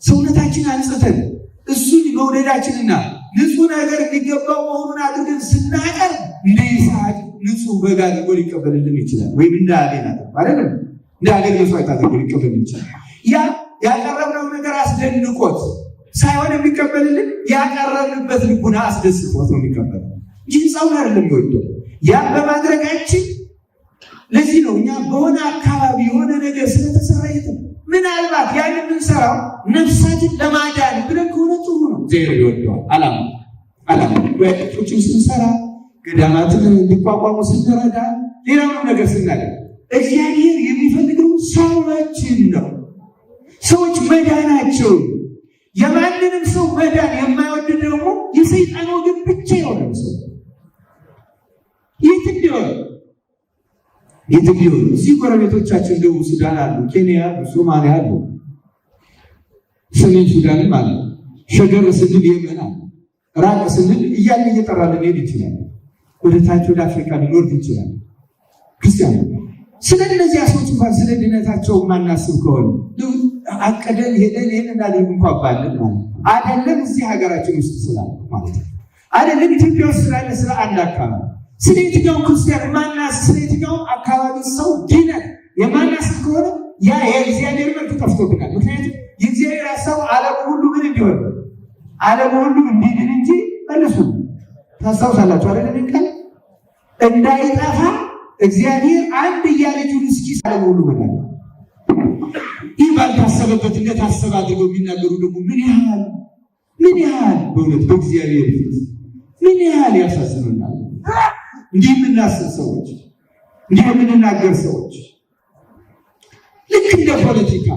ሰውነታችን አንጽተን እሱን መውደዳችንና ንጹህ ነገር የሚገባው መሆኑን አድርገን ስናቀር እንደ ይስሐቅ ንጹህ በግ አድርጎ ሊቀበልልን ይችላል። ወይም እንደ አቤል አይደለም እንደ አቤል መስዋዕት አድርጎ ሊቀበልልን ይችላል። ያ ያቀረብነው ነገር አስደንቆት ሳይሆን የሚቀበልልን ያቀረብንበት ልቡና አስደስቶት ነው የሚቀበል እንጂ ህንፃውን አይደለም የሚወደው። ያ በማድረጋችን ለዚህ ነው እኛ በሆነ አካባቢ የሆነ ነገር ስለተሰራ ምናልባት ያን የምንሰራው ነፍሳችን ለማዳን ብለን ከሆነ ጥሩ ነው፣ እግዚአብሔር ይወደዋል። አላማ በጥቂቶችን ስንሰራ ገዳማትን እንዲቋቋሙ ስንረዳ ሌላውን ነገር ስናደርግ እግዚአብሔር የሚፈልገው ሰዎችን ነው። ሰዎች መዳናቸው። የማንንም ሰው መዳን የማይወድ ደግሞ የሰይጣን ወገን ብቻ የሆነ ሰው የትም ቢሆን እዚህ ጎረቤቶቻችን ደቡብ ሱዳን አሉ፣ ኬንያ አሉ፣ ሶማሊያ አሉ፣ ሰሜን ሱዳንም አሉ፣ ሸገር ስንል የመን አሉ፣ ራቅ ስንል እያለ እየጠራ ልንሄድ ይችላል። ወደ ታች ወደ አፍሪካ ልንወርድ ይችላል። ክርስቲያኑ ስለ እነዚያ ሰዎች እንኳን ስለ ድነታቸው ማናስብ ከሆነ አቀደን ሄደን ይህን እናደርግ እንኳን ባለን ማለት አይደለም። እዚህ ሀገራችን ውስጥ ስላለ ማለት ነው አይደለም። ኢትዮጵያ ውስጥ ስላለ ስለ አንድ አካባቢ ስለ የትኛው ክርስቲያን ማናስ ስለ የትኛው አካባቢ ሰው ድነት የማናስብ ከሆነ ያ የእግዚአብሔር መልክ ጠፍቶብናል። ምክንያቱም የእግዚአብሔር ሀሳብ ዓለም ሁሉ ምን እንዲሆን ዓለም ሁሉ እንዲድን እንጂ መልሱ ታስታውሳላችሁ አይደለም? ቃል እንዳይጠፋ እግዚአብሔር አንድያ ልጁን እስኪሰጥ ሁሉ መዳን። ይህ ባልታሰበበት እንደታሰበ አድርገው የሚናገሩ ደግሞ ምን ያህል በእውነት በእግዚአብሔር ፊት ምን ያህል ያሳዝኑናል። እንዲህ የምናስብ ሰዎች፣ እንዲህ የምንናገር ሰዎች ልክ እንደ ፖለቲካ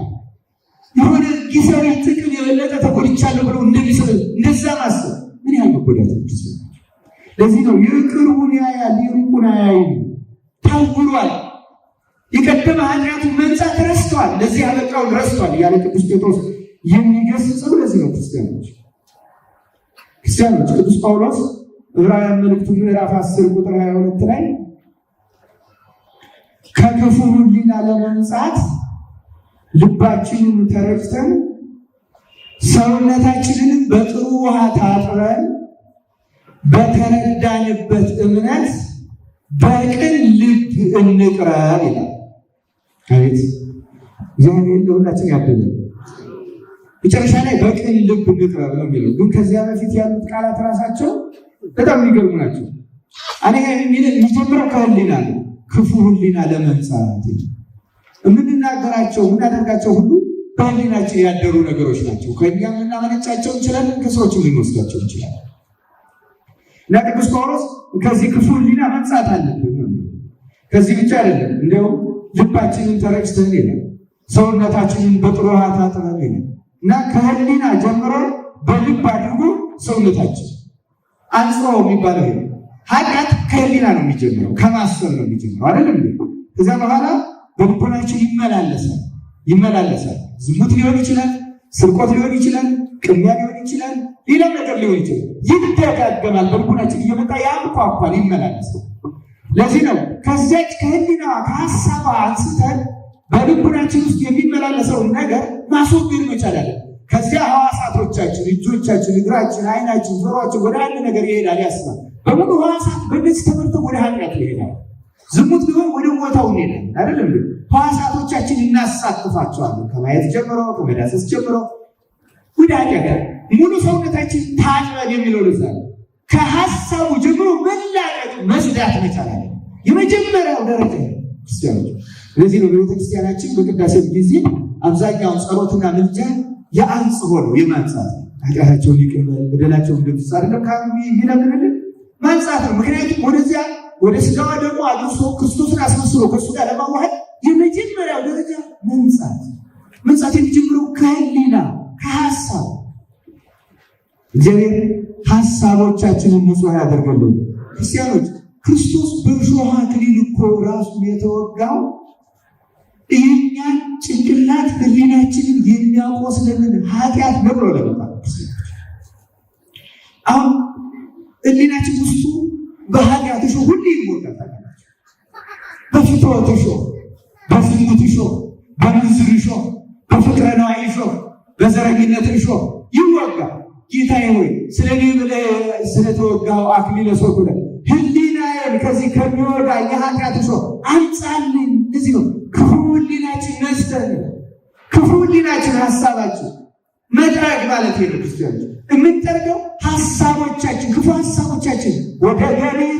የሆነ ጊዜያዊ ጥቅም የበለጠ ተጎድቻለሁ ብለው እንደዛ ማሰብ ምን ያህል መጎዳት ነው። ለዚህ ነው የቅርቡን ያያል የሩቁን አያይም። ታውሯል። የቀደመ ኃጢአቱን መንጻት ረስተዋል። ለዚህ ያበቃውን ረስተዋል እያለ ቅዱስ ጴጥሮስ የሚገስጸው ለዚህ ነው። ክርስቲያኖች ቅዱስ ጳውሎስ ዕብራውያን መልእክቱ ምዕራፍ 10 ቁጥር 22 ላይ ከክፉ ሕሊና ለመንጻት ልባችንን ተረጭተን ሰውነታችንን በጥሩ ውሃ ታጥበን በተረዳንበት እምነት በቅን ልብ እንቅረብ ይላል። አቤት እግዚአብሔር ለሁላችን ያደለ መጨረሻ ላይ በቅን ልብ እንቅረብ ነው የሚለው። ግን ከዚያ በፊት ያሉት ቃላት ራሳቸው በጣም የሚገርሙ ናቸው። የሚጀምረው ከህሊና ነው። ክፉ ሕሊና ለመንጻት የምንናገራቸው የምናደርጋቸው ሁሉ በህሊናችን ያደሩ ነገሮች ናቸው። ከእኛ ልናመነጫቸው እንችላለን፣ ከሰዎችም ልንወስዳቸው እንችላለን። እና ቅዱስ ጳውሎስ ከዚህ ክፉ ሕሊና መንጻት አለብን። ከዚህ ብቻ አይደለም፣ እንዲያውም ልባችንን ተረጭተን ይላል፣ ሰውነታችንን በጥሩ ውሃ ታጥበን ይላል። እና ከህሊና ጀምሮ በልብ አድርጎ ሰውነታችን አንጽሮ የሚባለው ይሄ ኃጢአት ከህሊና ነው የሚጀምረው፣ ከማሰብ ነው የሚጀምረው አይደለም። ከዚያ በኋላ በልቦናችን ይመላለሳል። ዝሙት ሊሆን ይችላል፣ ስርቆት ሊሆን ይችላል፣ ቅሚያ ሊሆን ይችላል፣ ሌላም ነገር ሊሆን ይችላል። ይደጋገማል። በልቦናችን እየመጣ ያንኳኳል፣ ይመላለሳል። ለዚህ ነው ከዚያች ከህሊና ከሀሳቧ አንስተን በልቦናችን ውስጥ የሚመላለሰውን ነገር ማስወገድ መቻል አለ። ከዚያ ህዋሳቶቻችን፣ እጆቻችን፣ እግራችን፣ አይናችን፣ ጆሮአችን ወደ አንድ ነገር ይሄዳል፣ ያስባል። በሙሉ ህዋሳት በእነዚህ ተመርተው ወደ ኃጢአት ይሄዳል። ዝሙት ቢሆን ወደ ቦታው እንሄዳለን አይደለም። ህዋሳቶቻችን እናሳትፋቸዋለን። ከማየት ጀምሮ ከመዳሰስ ጀምሮ ወደ ኃጢአት ሙሉ ሰውነታችን ታጥበን የሚለው ለዛ ከሀሳቡ ጀምሮ መላቀቅ መስዳት መቻል አለ። የመጀመሪያው ደረጃ ክርስቲያኖች። ለዚህ ነው በቤተክርስቲያናችን በቅዳሴ ጊዜ አብዛኛውን ጸሎትና ምልጃ የአንጽሖ ነው፣ የማንጻት ኃጢአታቸውን ይቅር በል በደላቸውን ደምስስ አይደለም ይለምንልን ማንጻት ነው። ምክንያቱም ወደዚያ ወደ ስጋዋ ደግሞ አድርሶ ክርስቶስን አስመስሎ ከእሱ ጋር ለማዋሃድ የመጀመሪያው ደረጃ መንጻት የሚጀምረው ከህሊና ከሀሳብ። እግዚአብሔር ሀሳቦቻችንን ንጹህ ያደርገልን። ክርስቲያኖች ክርስቶስ በእሾህ አክሊል እኮ ራሱ የተወጋው የእኛን ጭንቅላት ህሊናችንን የሚያቆስለንን ኃጢአት ነብሮ ለመጣ። አሁን ህሊናችን ውስጡ በኃጢአት እሾህ ሁሉ ይወጋል። በፍትወት እሾህ፣ በዝሙት እሾህ፣ በምንዝር እሾህ፣ በፍቅረ ነዋይ እሾህ፣ በዘረኝነት እሾህ ይወጋል። ጌታዬ ሆይ ስለኔ ብለህ ስለተወጋው አክሊለ ሦክ ብለህ ህሊናዬን ከዚህ ከሚወጋ የኃጢአት እሾህ አንጻልኝ። እዚህ ነው ክፉ ህሊናችን ነስተን፣ ክፉ ህሊናችን ሀሳባችን መጥረግ ማለት ነው። ክርስቲያኖች የምንጠርገው ሀሳቦቻችን፣ ክፉ ሀሳቦቻችን ወደ ገቢር፣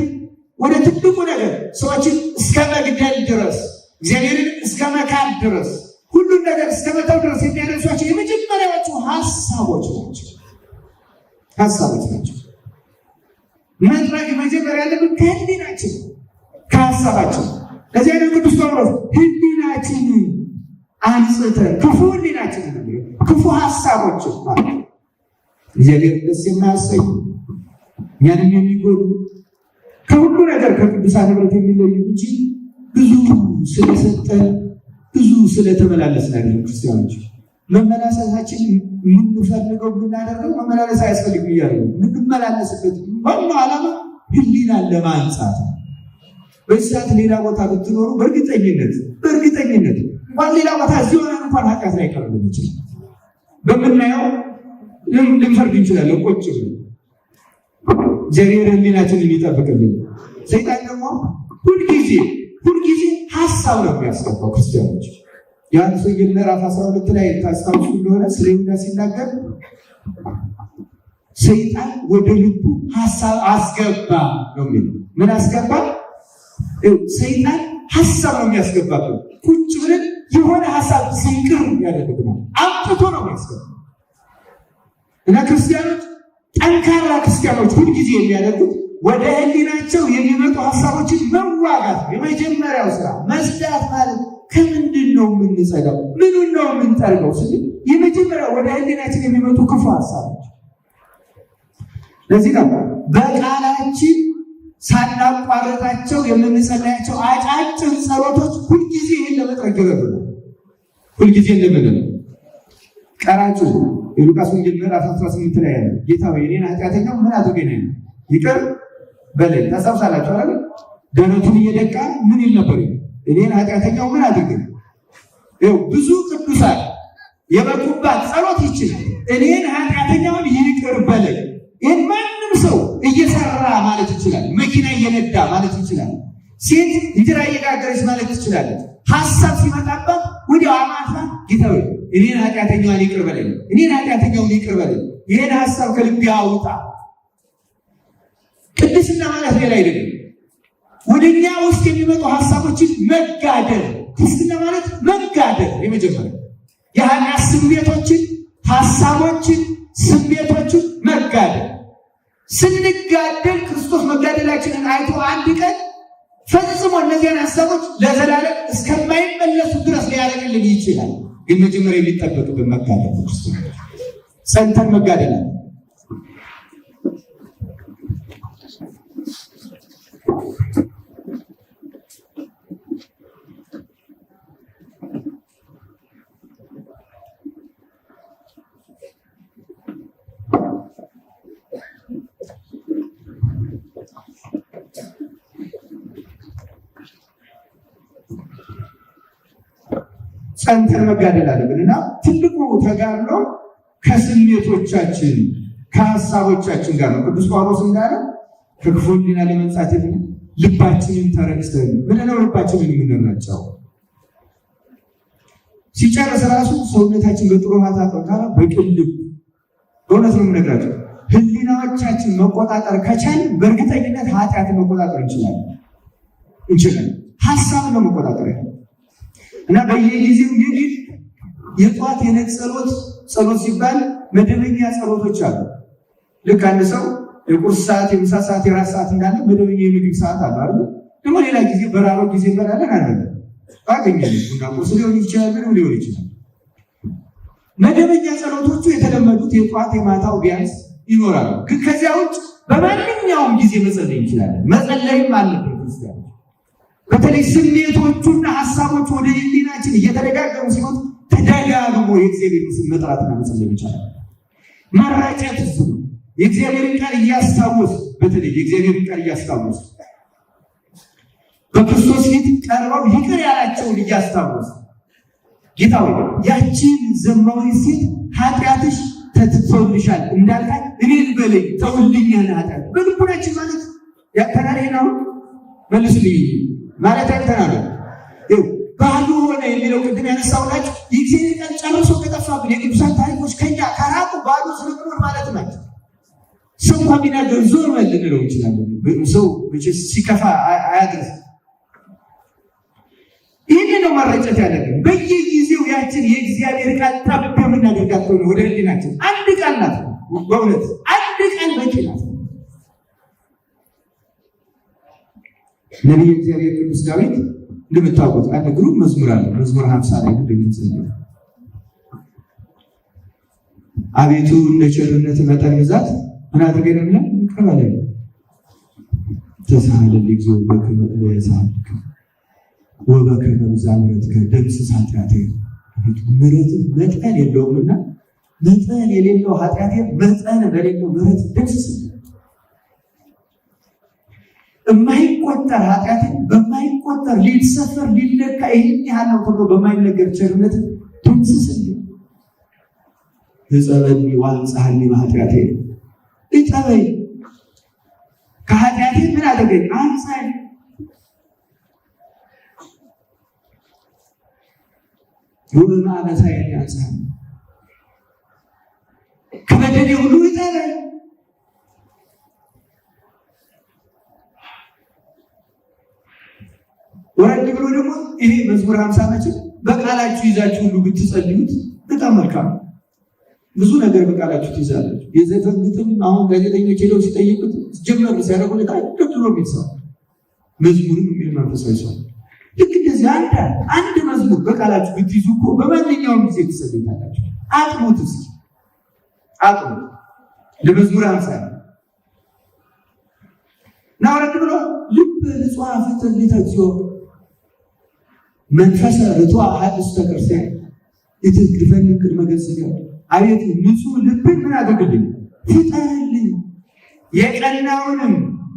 ወደ ትልቁ ነገር ሰዎችን እስከ መግደል ድረስ፣ እግዚአብሔርን እስከ መካድ ድረስ፣ ሁሉን ነገር እስከ መተው ድረስ የሚያደርሷቸው የመጀመሪያዎቹ ሀሳቦች ናቸው። መጥረግ መጀመሪያ ያለብን ከህሊናችን፣ ከሀሳባችን። ለዚያ ነው ቅዱስ ጳውሎስ ህሊናችን አንጽተን ክፉ ህሊናችን ክፉ ሀሳቦችን ማለት እግዚአብሔር ደስ የማያሰኙ እኛንም የሚጎዱ ከሁሉ ነገር ከቅዱሳን ህብረት የሚለዩ እንጂ ብዙ ስለሰጠን ብዙ ስለተመላለስን አይደለም። ክርስቲያኖች መመላለሳችን የምንፈልገው ብናደርገው መመላለስ አያስፈልግም እያለ የምንመላለስበት ዋናው ዓላማ ህሊናን ለማንጻት ነው። በዚህ ሰዓት ሌላ ቦታ ብትኖሩ በእርግጠኝነት እንኳን ሌላ ቦታ እዚህ ሆነን እንኳን ኃጢአት ላይ ቀርብን ይችላል። በምናየው ልንፈርድ እንችላለን። ቁጭ ብለን እግዚአብሔር ህሊናችንን የሚጠብቅልን። ሰይጣን ደግሞ ሁልጊዜ ሀሳብ ነው የሚያስገባው። ክርስቲያኖች ዮሐንስ ወንጌል ምዕራፍ 12 ላይ ታስታውሱ እንደሆነ ስለ ይሁዳ ሲናገር ሰይጣን ወደ ልቡ ሀሳብ አስገባ ነው የሚለው። ምን አስገባ? ሰይጣን ሐሳብ ነው የሚያስገባብን። ቁጭ ብለን የሆነ ሐሳብ ሲንቅር ያደርግብናል። አምጥቶ ነው የሚያስገባው። እና ክርስቲያኖች ጠንካራ ክርስቲያኖች ሁልጊዜ የሚያደርጉት ወደ ሕሊናቸው የሚመጡ ሐሳቦችን መዋጋት። የመጀመሪያው ስራ መስዳት ማለት ከምንድን ነው የምንጸዳው? ምኑን ነው የምንጠርገው ስንል የመጀመሪያው ወደ ሕሊናችን የሚመጡ ክፉ ሐሳቦች። ለዚህ ነው በቃላችን ሳናቋረጣቸው የምንጸለያቸው አጫጭር ጸሎቶች ሁልጊዜ ይህን ለመጥረግ ይረዱናል። ሁልጊዜ እንደምንለው ቀራጩ የሉቃስ ወንጌል ምዕራፍ 18 ላይ ያለ ጌታ ሆይ እኔን ኃጢአተኛው ምን አድርገኝ ነው ይቅር በለኝ። ታስታውሳላችሁ አይደል? ደረቱን እየደቃ ምን ይል ነበር? እኔን ኃጢአተኛው ምን አድርገኝ። ብዙ ቅዱሳን የበቁባት ጸሎት ይችላል። እኔን ኃጢአተኛውን ይቅር በለኝ። ይህን ማንም ሰው እየሰራ ማለት ይችላል። መኪና እየነዳ ማለት ይችላል። ሴት እንጀራ እየጋገረች ማለት ትችላለች። ሐሳብ ሲመጣባት ወዲያው አማታ ጌታ ሆይ እኔን ኃጢአተኛውን ይቅር በለኝ፣ እኔን ኃጢአተኛውን ይቅር በለኝ። ይህን ሐሳብ ከልብ ያውጣ። ቅድስና ማለት ሌላ አይደለም። ወደኛ ውስጥ የሚመጡ ሐሳቦችን መጋደል። ክርስትና ማለት መጋደል። የመጀመሪያ የኃጢአት ስሜቶችን፣ ሐሳቦችን፣ ስሜቶችን መጋደል። ስንጋደል ክርስቶስ መጋደላችንን አይቶ አንድ ቀን ፈጽሞ እነዚያን ሐሳቦች ለዘላለም እስከማይመለሱ ድረስ ሊያደርግልን ይችላል። ግን መጀመሪያ የሚጠበቅብን መጋደል ነው። ጸንተን መጋደል አለ። ጸንተን መጋደል አለብን እና ትልቁ ተጋድሎ ከስሜቶቻችን ከሐሳቦቻችን ጋር ነው። ቅዱስ ጳውሎስ እንዳለ ከክፉ ሕሊና ለመንጻት ልባችንን ተረጭተን ብለን ነው ልባችንን የምንረጨው። ሲጨርስ ራሱ ሰውነታችን በጥሩ ሀታ ጠንካራ በቅን ልብ። በእውነት ነው የምነግራቸው። ሕሊናዎቻችን መቆጣጠር ከቻልን በእርግጠኝነት ኃጢአትን መቆጣጠር እንችላለን። ሐሳብን ነው መቆጣጠር ያለ እና በየጊዜው ይህ የጧት የነግ ጸሎት ሲባል መደበኛ ጸሎቶች አሉ። ልክ አንድ ሰው የቁርስ ሰዓት፣ የምሳ ሰዓት፣ የራት ሰዓት እንዳለ መደበኛ የምግብ ሰዓት አለ አይደል? ደግሞ ሌላ ጊዜ በራሮ ጊዜ እንበላለን አይደል? ባገኘን ቡና ቁርስ ሊሆን ይችላል፣ ምንም ሊሆን ይችላል። መደበኛ ጸሎቶቹ የተለመዱት የጧት የማታው ቢያንስ ይኖራሉ። ግን ከዚያ ውጭ በማንኛውም ጊዜ መጸለይ እንችላለን። መጸለይም አለብን ክርስቲያኖች። በተለይ ስሜቶቹና ሐሳቦቹ ወደ ሕሊናችን እየተደጋገሙ ሲሆን ተደጋግሞ የእግዚአብሔርን ስም መጥራትና መጸለይ ይቻላል። መራጨት እሱ ነው። የእግዚአብሔርን ቃል እያስታወስ በተለይ የእግዚአብሔርን ቃል እያስታወስ በክርስቶስ ፊት ቀርበው ይቅር ያላቸውን እያስታወስ ጌታ ሆይ ያቺን ዘማዊ ሴት ኃጢአትሽ ተትቶልሻል እንዳልካት እኔን በለኝ ተውልኛል። ኃጢአት በልቡናችን ማለት ያተናል ነው መልስልኝ ማለት አይተናል። ባዶ ሆነ የሚለው ቅድም ያነሳውላችሁ የእግዚአብሔር ቃል ጨርሶ ከጠፋብን የቅዱሳን ታሪኮች ከኛ ከራቁ ባዶ ስለምኖር ማለት ናቸው። ሰው እንኳ ቢናገር ዞር በል ልንለው እንችላለን። ሰው ሲከፋ አያድርስ። ይህን ነው መረጨት ያለብን። በየጊዜው ያችን የእግዚአብሔር ቃል ጠብ የምናደርጋት ሆነ ወደ ሕሊናችን አንድ ቃል ናት። በእውነት አንድ ቃል በቂ ናት። ነቢየ እግዚአብሔር ቅዱስ ዳዊት እንደምታውቁት አንድ ግሩም መዝሙር አለ። መዝሙር 50 ላይ እንደምንጸልየው አቤቱ እንደ ቸርነት መጠን ብዛት ምን አድርገን ነው ይቀበላል። ተሳሃለልኝ እግዚኦ በከመ ለሳልክ ወበከመ ብዛምረትከ ደምስስ ኃጢአቴን። ምሕረት መጠን የለውምና መጠን የሌለው ኃጢአቴን መጠን በሌለው ምሕረት ደምስስ። የማይቆጠር ኃጢአትን በማይቆጠር ሊሰፈር ሊለካ ይህን ያህል ነው ተብሎ በማይነገር ቸርነት ደምስስልኝ። እጸበኒ ወአንጽሐኒ በኃጢአቴ። እጠበኝ ከኃጢአቴ ምን አደረገኝ? አንጻኝ። ወበማዕበሳዬ አንጽሐኒ፣ ከበደሌ ሁሉ እጠበኝ። ወረድ ብሎ ደግሞ ይሄ መዝሙር 50 ናቸው። በቃላችሁ ይዛችሁ ሁሉ ብትጸልዩት በጣም መልካም። ብዙ ነገር በቃላችሁ ትይዛላችሁ። የዘፈን ግጥም አሁን ጋዜጠኞች ሄደው ሲጠይቁት ጀመር ሲያደርጉለት አይደለም የሚሰው መዝሙርም የሚል መንፈሳዊ ሰው ልክ እንደዚህ አንድ መዝሙር በቃላችሁ ብትይዙ እኮ በማንኛውም ጊዜ ትጸልዩታላችሁ። አጥሙት እስኪ አጥሙት። ለመዝሙር 50 ነው ወረድ ብሎ ልብ ንጹሕ ፍትሕ ሊተግዚኦ መንፈሰ ርቱዐ ሀዲስ ተክርስቲያን ይትግድፈን ቅድመ ገጽከ አቤቱ ንጹሕ ልብን ምን አድርግልኝ ፍጠርልኝ፣ የቀናውንም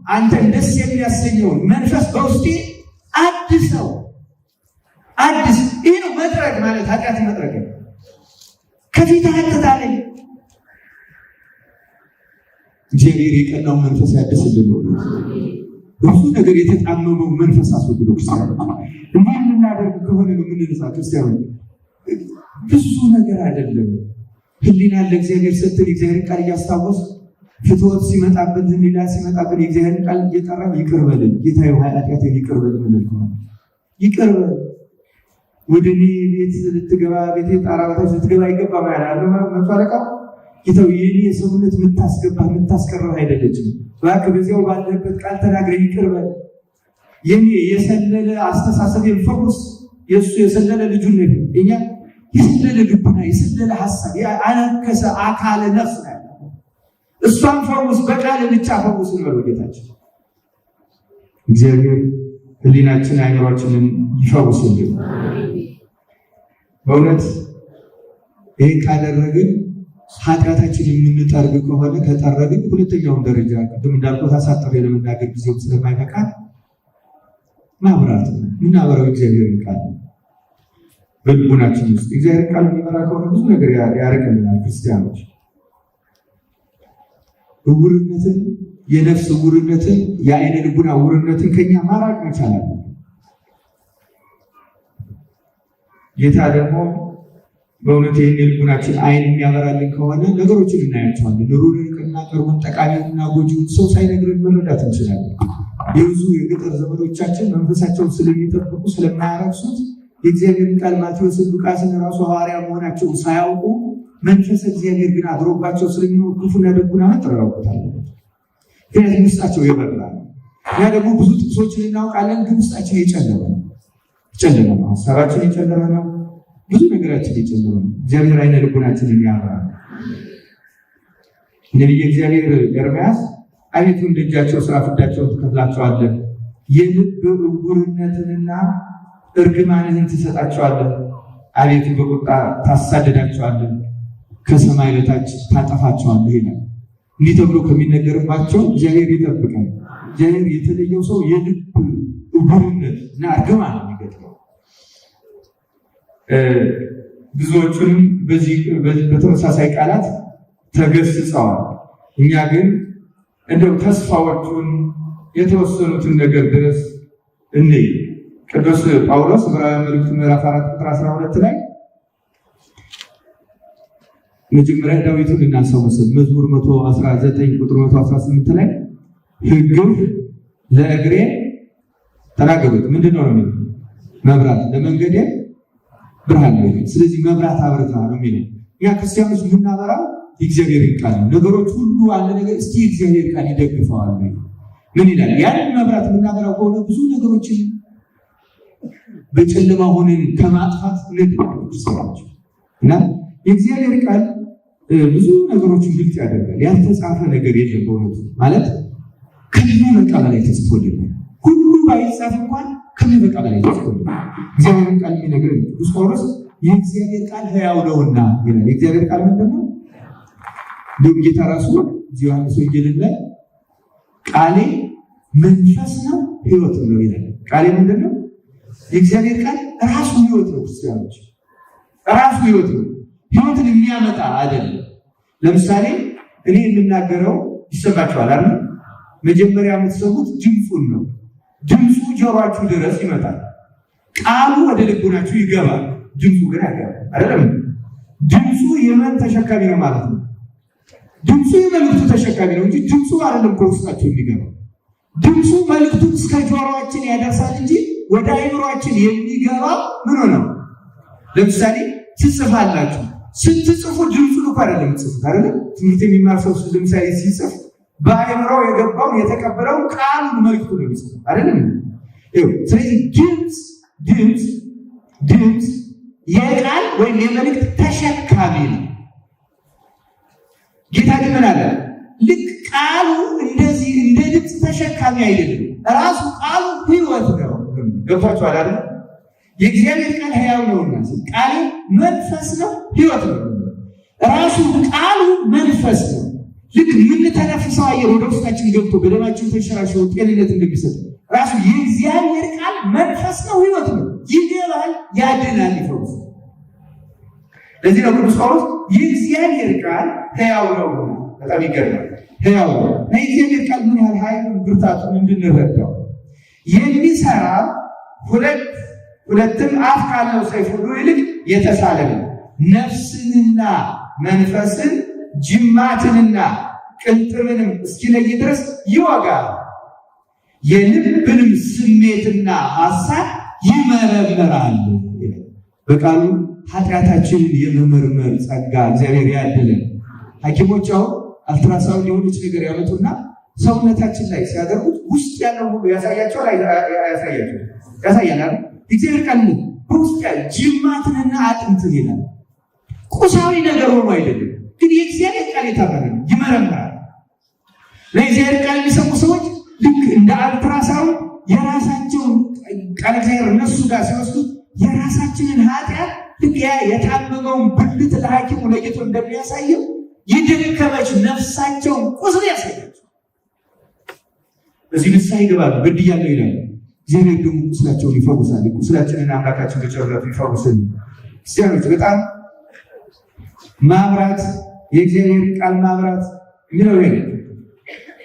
አንተን ደስ የሚያሰኘውን መንፈስ በውስጤ አድሰው። አዲስ ይህ ነው መጥረግ ማለት ኃጢአት መጥረግ ከፊትህ አትጣለኝ። እግዚአብሔር የቀናውን መንፈስ ያድስልን ነው። ብዙ ነገር የተጣመመው መንፈስ አስወግዶ ክርስቲያኖች እንዲህ የምናደርግ ከሆነ ነው የምንነሳ ክርስቲያኖች። ብዙ ነገር አይደለም። ህሊና ለእግዚአብሔር ስትል የእግዚአብሔር ቃል እያስታወስ ፍትወት ሲመጣብን ህሊና ሲመጣብን የእግዚአብሔር ቃል እየጠራን ይቅር በልን ጌታዬ ኃጢአቴን ይቅር በል ምንል ከሆነ ይቅር በል። ወደ እኔ ቤት ልትገባ ቤቴ ጣራ በታች ልትገባ አይገባም ያለ መቶ አለቃው ጌታው የኔ ሰውነት የምታስቀረው አይደለችም። እባክህ በዚያው ባለበት ቃል ተናግረህ ይቅር በል። የኔ የሰለለ አስተሳሰብ የፈውስ የእሱ የሰለለ ልጁን ነው። እኛ የሰለለ ልቡና የሰለለ ሀሳብ ያነከሰ አካለ ነፍስ ነው። እሷን ፈውስ፣ በቃል ብቻ ፈውስ ነው ጌታችን። እግዚአብሔር ህሊናችን አይምሯችንን ይፈውስልን። በእውነት ይህን ካደረግን ኃጢአታችን የምንጠርግ ከሆነ ከጠረግን ሁለተኛውን ደረጃ ቅድም እንዳልኩት አሳጥሬ ለመናገር ጊዜው ስለማይበቃ ማብራት ነው። የምናበራው እግዚአብሔርን ቃል በልቡናችን ውስጥ እግዚአብሔር ቃል የሚመራ ከሆነ ብዙ ነገር ያርቅልናል። ክርስቲያኖች እውርነትን፣ የነፍስ እውርነትን፣ የአይነ ልቡና እውርነትን ከኛ ማራቅ መቻላል። ጌታ ደግሞ በእውነት ይህን የልቡናችን አይን የሚያበራልን ከሆነ ነገሮችን እናያቸዋለን። ሩቅና ቅርቡን፣ ጠቃሚውንና ጎጂውን ሰው ሳይነግረን መረዳት እንችላለን። የብዙ የገጠር ዘመዶቻችን መንፈሳቸውን ስለሚጠብቁ ስለማያረክሱት የእግዚአብሔርን ቃል ማቴዎስን፣ ሉቃስን ራሱ ሐዋርያ መሆናቸው ሳያውቁ መንፈስ እግዚአብሔር ግን አድሮባቸው ስለሚኖር ክፉና ደጉን አመጥረው ያውቁታል። ምክንያቱም ውስጣቸው የበራ ነው። እና ደግሞ ብዙ ጥቅሶችን እናውቃለን፣ ግን ውስጣችን የጨለመ ነው። ሀሳባችን የጨለመ ነው። ብዙ ነገራችን የጨለመ ነው። እግዚአብሔር አይነ ልቡናችንን ያበራል። ነቢየ እግዚአብሔር ኤርምያስ አቤቱ እንደ እጃቸው ስራ ፍዳቸውን ትከፍላቸዋለህ፣ የልብ ዕውርነትንና እርግማንህን ትሰጣቸዋለህ። አቤቱ በቁጣ ታሳደዳቸዋለህ፣ ከሰማይ በታች ታጠፋቸዋለህ ይላል። እንዲህ ተብሎ ከሚነገርባቸው እግዚአብሔር ይጠብቃል። እግዚአብሔር የተለየው ሰው የልብ ዕውርነት እና እርግማን ነው የሚገጥመው። ብዙዎቹንም በተመሳሳይ ቃላት ተገስጸዋል። እኛ ግን እንደው ተስፋዎቹን የተወሰኑትን ነገር ድረስ እንይ። ቅዱስ ጳውሎስ ዕብራውያን መልእክቱ ምዕራፍ 4 ቁጥር 12 ላይ መጀመሪያ ዳዊትን እናንሳው መሰል መዝሙር 119 ቁጥር 118 ላይ ሕግህ ለእግሬ ተናገሩት ምንድን ነው የሚለው? መብራት ለመንገዴ ብርሃን ነው። ስለዚህ መብራት አብርታ ነው የሚለው። ያ ክርስቲያኖች የምናበራው የእግዚአብሔርን ቃል ነው። ነገሮች ሁሉ አለ ነገር እስቲ የእግዚአብሔር ቃል ይደግፈዋል። ምን ይላል? ያንን መብራት የምናበራው ከሆነ ብዙ ነገሮችን በጨለማ ሆነን ከማጥፋት ክርስቲያኖች እና የእግዚአብሔር ቃል ብዙ ነገሮችን ግልጽ ያደርጋል። ያልተጻፈ ነገር የለም። በእውነቱ ማለት ከሚበቃ በላይ ተጽፎልን ሁሉ ባይጻፍ እንኳን ከሚበቃ በላይ ተጽፎልን እግዚአብሔር ቃል የሚነግረን ቅዱስ ጳውሎስ የእግዚአብሔር ቃል ሕያው ነውና ይላል። የእግዚአብሔር ቃል ምንድን ነው? እንዲሁም ጌታ ራሱ ዮሐንስ ወንጌል ላይ ቃሌ መንፈስ ነው ሕይወት ነው ይላል። ቃሌ ምንድን ነው? የእግዚአብሔር ቃል ራሱ ሕይወት ነው። ክርስቲያኖች ራሱ ሕይወት ነው። ሕይወትን የሚያመጣ አይደለም። ለምሳሌ እኔ የምናገረው ይሰማችኋል አይደል? መጀመሪያ የምትሰሙት ድምፁን ነው። ድምፁ ጆሯችሁ ድረስ ይመጣል። ቃሉ ወደ ልቡናችሁ ይገባል። ድምፁ ግን አይገባም አይደለም። ድምፁ የመን ተሸካሚ ነው ማለት ነው። ድምፁ የመልእክቱ ተሸካሚ ነው እንጂ ድምፁ አይደለም ከውስጣችሁ የሚገባው። ድምፁ መልእክቱን እስከ ጆሮአችን ያደርሳል እንጂ ወደ አይምሯችን የሚገባ ምን ነው? ለምሳሌ ትጽፋላችሁ። ስትጽፉ ድምፁን እኮ አይደለም ትጽፉት አይደለም። ትምህርት የሚማር ሰው ለምሳሌ ሲጽፍ በአይምሮው የገባውን የተቀበለውን ቃሉን መልክቱ ነው የሚጽፍ አይደለም። ስለዚህ ድምፅ የቃል ወይም የመልእክት ተሸካሚ ነው። ጌታ ግን ምን አለ? ልክ ቃሉ እንደዚህ እንደ ድምፅ ተሸካሚ አይደለም። ራሱ ቃሉ ሕይወት ነው። ገብቷችኋል አይደል? የእግዚአብሔር ቃል ሕያው ነውና ቃሉ መንፈስ ነው፣ ሕይወት ነው። ራሱ ቃሉ መንፈስ ነው። ልክ የምንተነፍሰው አየር ወደ ውስጣችን ገብቶ በደማችን ተንሸራሽሮ ጤንነት እንደሚሰጥ ራሱ የእግዚአብሔር ቃል መንፈስ ነው፣ ሕይወት ነው። ይገባል፣ ያድናል፣ ይፈውሳል። ለዚህ ነው ቅዱስ ጳውሎስ የእግዚአብሔር ቃል ሕያው ነው። በጣም ይገርማል። ሕያው ነው። የእግዚአብሔር ቃል ምን ያህል ኃይሉን ብርታቱን እንድንረዳው የሚሰራ ሁለትም አፍ ካለው ሰይፍ ሁሉ ይልቅ የተሳለ ነው። ነፍስንና መንፈስን ጅማትንና ቅልጥምንም እስኪለይ ድረስ ይወጋል። የልብንም ስሜትና ሐሳብ ይመረምራል። በቃሉ ኃጢአታችንን የመመርመር ጸጋ እግዚአብሔር ያድለን። ሐኪሞች አሁን አልትራሳውንድ የሆነች ነገር ያመጡና ሰውነታችን ላይ ሲያደርጉት ውስጥ ያለው ሁሉ ያሳያቸዋል። ያሳያል። እግዚአብሔር ቃል በውስጥ ያለ ጅማትንና አጥንትን ይላል። ቁሳዊ ነገር ሆኖ አይደለም፣ ግን የእግዚአብሔር ቃል የታመነ ነው፣ ይመረምራል። ለእግዚአብሔር ቃል የሚሰሙ ሰዎች ልክ እንደ አልትራሳውንድ የራሳቸውን ቃል እግዚአብሔር እነሱ ጋር ሲወስዱ የራሳችንን ኃጢአት ልክ ያ የታመመውን ብልት ለሐኪሙ ለይቶ እንደሚያሳየው የደከመች ነፍሳቸውን ቁስል ያሳያቸው። በዚህ ንስሐ ይገባሉ። በድያለሁ ይላሉ። እግዚአብሔር ደግሞ ቁስላቸውን ይፈውሳል። ቁስላችንን አምላካችን በቸርነቱ ይፈውስን። ክርስቲያኖች በጣም ማብራት የእግዚአብሔር ቃል ማብራት የሚለው ይሄ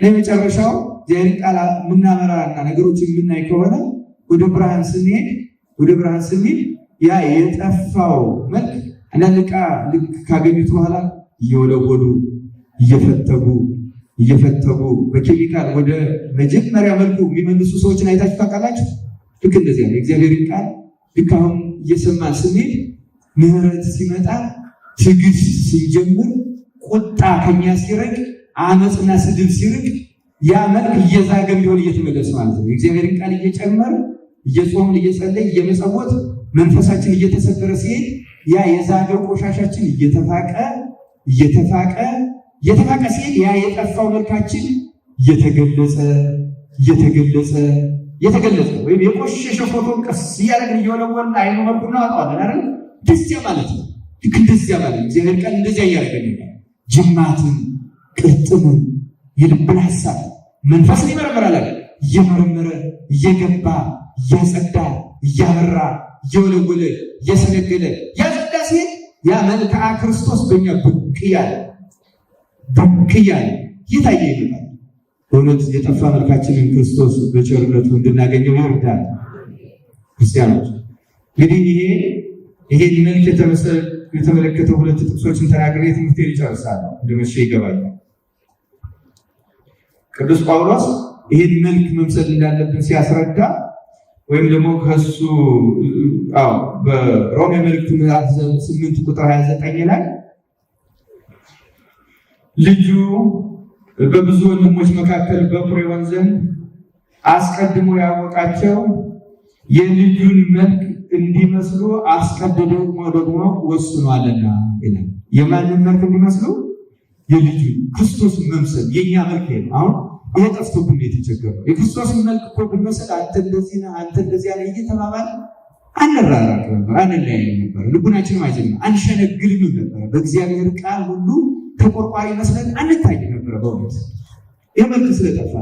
ለመጨረሻው እግዚአብሔር ቃል የምናመራና ነገሮችን የምናይ ከሆነ ወደ ብርሃን ስንሄድ ያ የጠፋው መልክ አንዳንድ ዕቃ ልክ ካገኙት በኋላ እየወለወሉ እየፈተጉ በኬሚካል ወደ መጀመሪያ መልኩ የሚመልሱ ሰዎችን አይታችሁ ታውቃላችሁ? ልክ እንደዚያ ነው የእግዚአብሔር ቃል። ልክ አሁን እየሰማን ስንሄድ ምሕረት ሲመጣ ትዕግስት ስንጀምር ቁጣ ከኛ ሲርቅ አመፅና ስድብ ሲርቅ ያ መልክ እየዛገ ቢሆን እየተመለሰ ማለት ነው። የእግዚአብሔር ቃል እየጨመረ እየጾምን እየጸለይ እየመጸወት መንፈሳችን እየተሰበረ ሲሄድ ያ የዛገ ቆሻሻችን እየተፋቀ ሲሄድ ያ የጠፋው መልካችን እየተገለጸ ወይም የቆሸሸ ፎቶን ቀስ እያደረግን እየወለወልን አይኑ መልኩ እናወጣዋለን አይደል? እንደዚያ ማለት ነው። ልክ እንደዚያ ማለት ነው። እግዚአብሔር ቃል እንደዚያ እያደረገን ጅማትን፣ ቅርጥምን፣ የልብን ሀሳብ መንፈስን ይመረምራል። እየመረመረ እየገባ እያጸዳ እያበራ እየወለወለ እየሰነገለ ያጸዳ ሲሄድ ያ መልክዓ ክርስቶስ በእኛ ብቅ እያለ እየታየ ይመጣል። በእውነት የጠፋ መልካችንን ክርስቶስ በቸርነቱ እንድናገኘው ይርዳል። ክርስቲያኖች እንግዲህ ይሄን መልክ የተመለከተ ሁለት ጥቅሶችን ተናግሬ ትምህርቴን ይጨርሳለሁ። እንደመቼ ይገባል። ቅዱስ ጳውሎስ ይሄን መልክ መምሰል እንዳለብን ሲያስረዳ ወይም ደግሞ ከሱ በሮሜ መልእክቱ ምዕራፍ 8 ቁጥር 29 ላይ ልጁ በብዙ ወንድሞች መካከል በኩር ይሆን ዘንድ አስቀድሞ ያወቃቸው የልጁን መልክ እንዲመስሉ አስቀድሞ ደግሞ ወስኗልና ይላል። የማንን መልክ እንዲመስሉ? የልጁ ክርስቶስ መምሰል። የኛ መልክ ነው። አሁን ይሄ ጠፍቶብን የተቸገረው የክርስቶስን መልክ እኮ ብንመስል አንተ እንደዚህ ነህ፣ አንተ እንደዚህ ያለ እየተባባል አንራራቅ ነበር፣ አንለያይም ነበር፣ ልቡናችንም አይዘንም፣ አንሸነግልም ነበር። በእግዚአብሔር ቃል ሁሉ ተቆርቋሪ መስለን አንታይ ነበር። በእውነት ይህ መልክ ስለጠፋ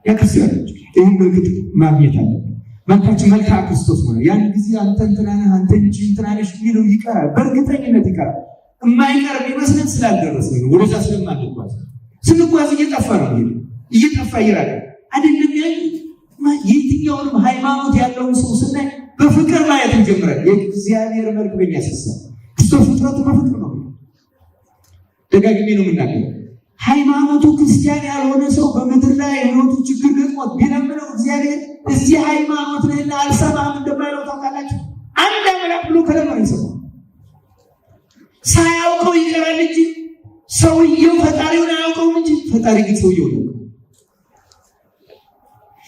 ያ ክርስቲያኖች ይህን መልክ ማግኘት አለብን። መልካችን መልክዓ ክርስቶስ ማለት ያን ጊዜ አንተ እንትና ነህ፣ አንተ እንጂ እንትና ነሽ የሚለው ይቀራል። በእርግጠኝነት ይቀራል። የማይቀር የሚመስለን ስላልደረስን ነው። ወደዛ ስለማንጓዝ ስንጓዝ እየጠፋ ነው። እየጠፋ ይራል አይደለም። የትኛውንም ሃይማኖት ያለውን ሰው ስናይ በፍቅር ማየት እንጀምራለን። የእግዚአብሔር መልክ በእኛ ሲሳል ክርስቶስ ፍጥረቱ በፍቅር ነው። ደጋግሜ ነው የምናገረው። ሃይማኖቱ ክርስቲያን ያልሆነ ሰው በምድር ላይ ህይወቱ ችግር ገጥሞት ቢለምነው እግዚአብሔር እዚህ ሃይማኖት ነህና አልሰማም እንደማይለው ታውቃላችሁ። አንድ አምላክ ብሎ ከለመነ ይሰማል። ሳያውቀው ይቀራል እንጂ ሰውየው ፈጣሪውን አያውቀውም እንጂ ፈጣሪ ግን ሰውየው ነው።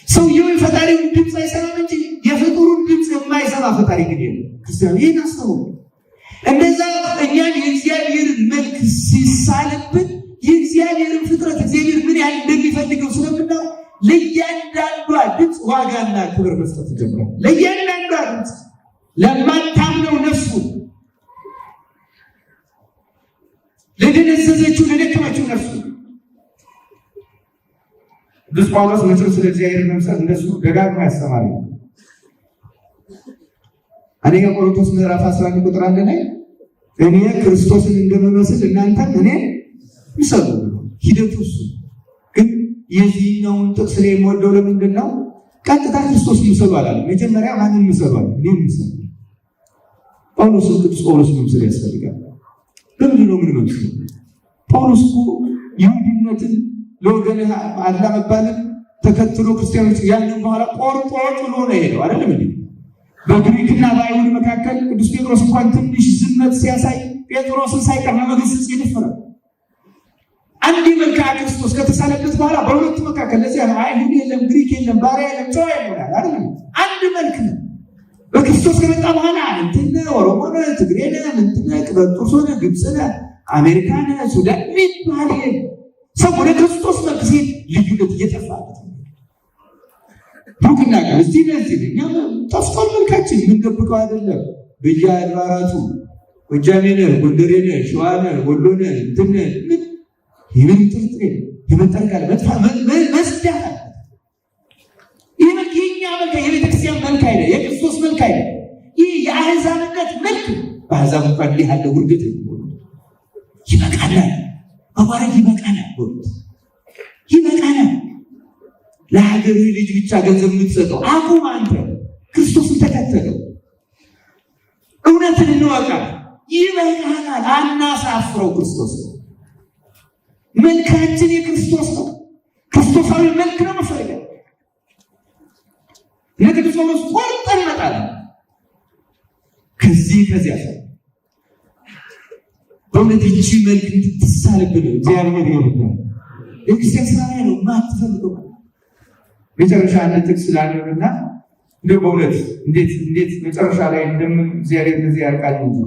ሰውየው የፈጣሪውን ድምፅ አይሰማም እንጂ የፍጡሩን ድምፅ የማይሰማ ፈጣሪ ግን የለም። ክርስቲያኑ ይህን አስተውሉ። እንደዛ እኛን የእግዚአብሔርን መልክ ሲሳልብን የእግዚአብሔርን ፍጥረት እግዚአብሔር ምን ያህል እንደሚፈልገው ስለምናው ለእያንዳንዷ ድምፅ ዋጋና ክብር መስጠት ጀምሯል። ለእያንዳንዷ ድምፅ ለማታምነው ነፍሱ ለደነዘዘችው ለደከመችው ነፍሱ ቅዱስ ጳውሎስ መቼም ስለ እግዚአብሔር መምሰል እንደሱ ደጋግሞ ያስተማራል። አንደኛ ቆሮንቶስ ምዕራፍ 11 ቁጥር 1 ላይ እኔ ክርስቶስን እንደምመስል እናንተም እኔ ምሰሉ። ሂደቱ እሱ ግን የዚህኛውን ጥቅስ ላይ የምወደው ለምንድን ነው? ቀጥታ ክርስቶስ ምሰሉ አላለም። መጀመሪያ ማንን ምሰሉ አለ? እኔ ምሰሉ። ጳውሎስ ቅዱስ ጳውሎስ መምሰል ያስፈልጋል። ለምንድን ነው ምን መምሰል? ጳውሎስ እኮ ይሁዲነትን ለወገንህ አላ መባልን ተከትሎ ክርስቲያኖች ያንን በኋላ ቆርጦ ጥሎ ነው የሄደው አይደለም እንዴ? በግሪክና በአይሁድ መካከል ቅዱስ ጴጥሮስ እንኳን ትንሽ ዝመት ሲያሳይ ጴጥሮስን ሳይቀር ለመገሰጽ የደፈረ አንድ መልክዓ ክርስቶስ ከተሳለበት በኋላ በሁለቱ መካከል ለዚያ ነው አይሁድ የለም ግሪክ የለም ባሪያ የለም ጨዋ የለም አይደለም፣ አንድ መልክ ነው። በክርስቶስ ከመጣ በኋላ እንትን ኦሮሞ ነህ፣ ትግሬ ነህ፣ እንትን ቅበጡስ ነህ፣ ግብፅ ነህ፣ አሜሪካ ነህ፣ ሱዳን የሚባል ሰው ወደ ክርስቶስ መልክ ሲሄድ ልዩነት እየጠፋበት ነው። ሩቅና ጋር እስቲ ለዚህ እኛ ጠፍቷል መልካችን፣ የምንደብቀው አይደለም። በየአድባራቱ ጎጃሜ ነህ፣ ጎንደሬ ነህ፣ ሸዋ ነህ፣ ወሎ ነህ፣ እንትን ምን ይህን ጥርጥሬ የመጠርቃል መስዳት አለ። ይህ መልክ የኛ መልክ የቤተክርስቲያን መልክ አይደለም፣ የክርስቶስ መልክ አይደለም። ይህ የአሕዛብነት መልክ በአሕዛብ እንኳን እንዲህ ያለ ውርገት ይበቃናል፣ አዋረድ ይበቃናል፣ ይበቃናል። ለሀገር ልጅ ብቻ ገንዘብ የምትሰጠው አቁም። አንተ ክርስቶስን ተከተለው፣ እውነትን እንወቃል። ይበቃናል፣ አናሳፍረው። ክርስቶስ መልካችን የክርስቶስ ነው። ክርስቶሳዊ መልክ ነው መፈለግ። ለቅዱስ ጳውሎስ ቆርጠን እንመጣለን። ከዚያ በእውነት ይቺ መልክ እንድትሳልብን እግዚአብሔር ይወዳል። የክርስቲያን ስራ ላይ ነው ማትፈልገው። መጨረሻ አንድ ጥቅስ ላለና እንደው በእውነት እንዴት መጨረሻ ላይ እንደምን እግዚአብሔር እንደዚህ ያርቃል እንጂ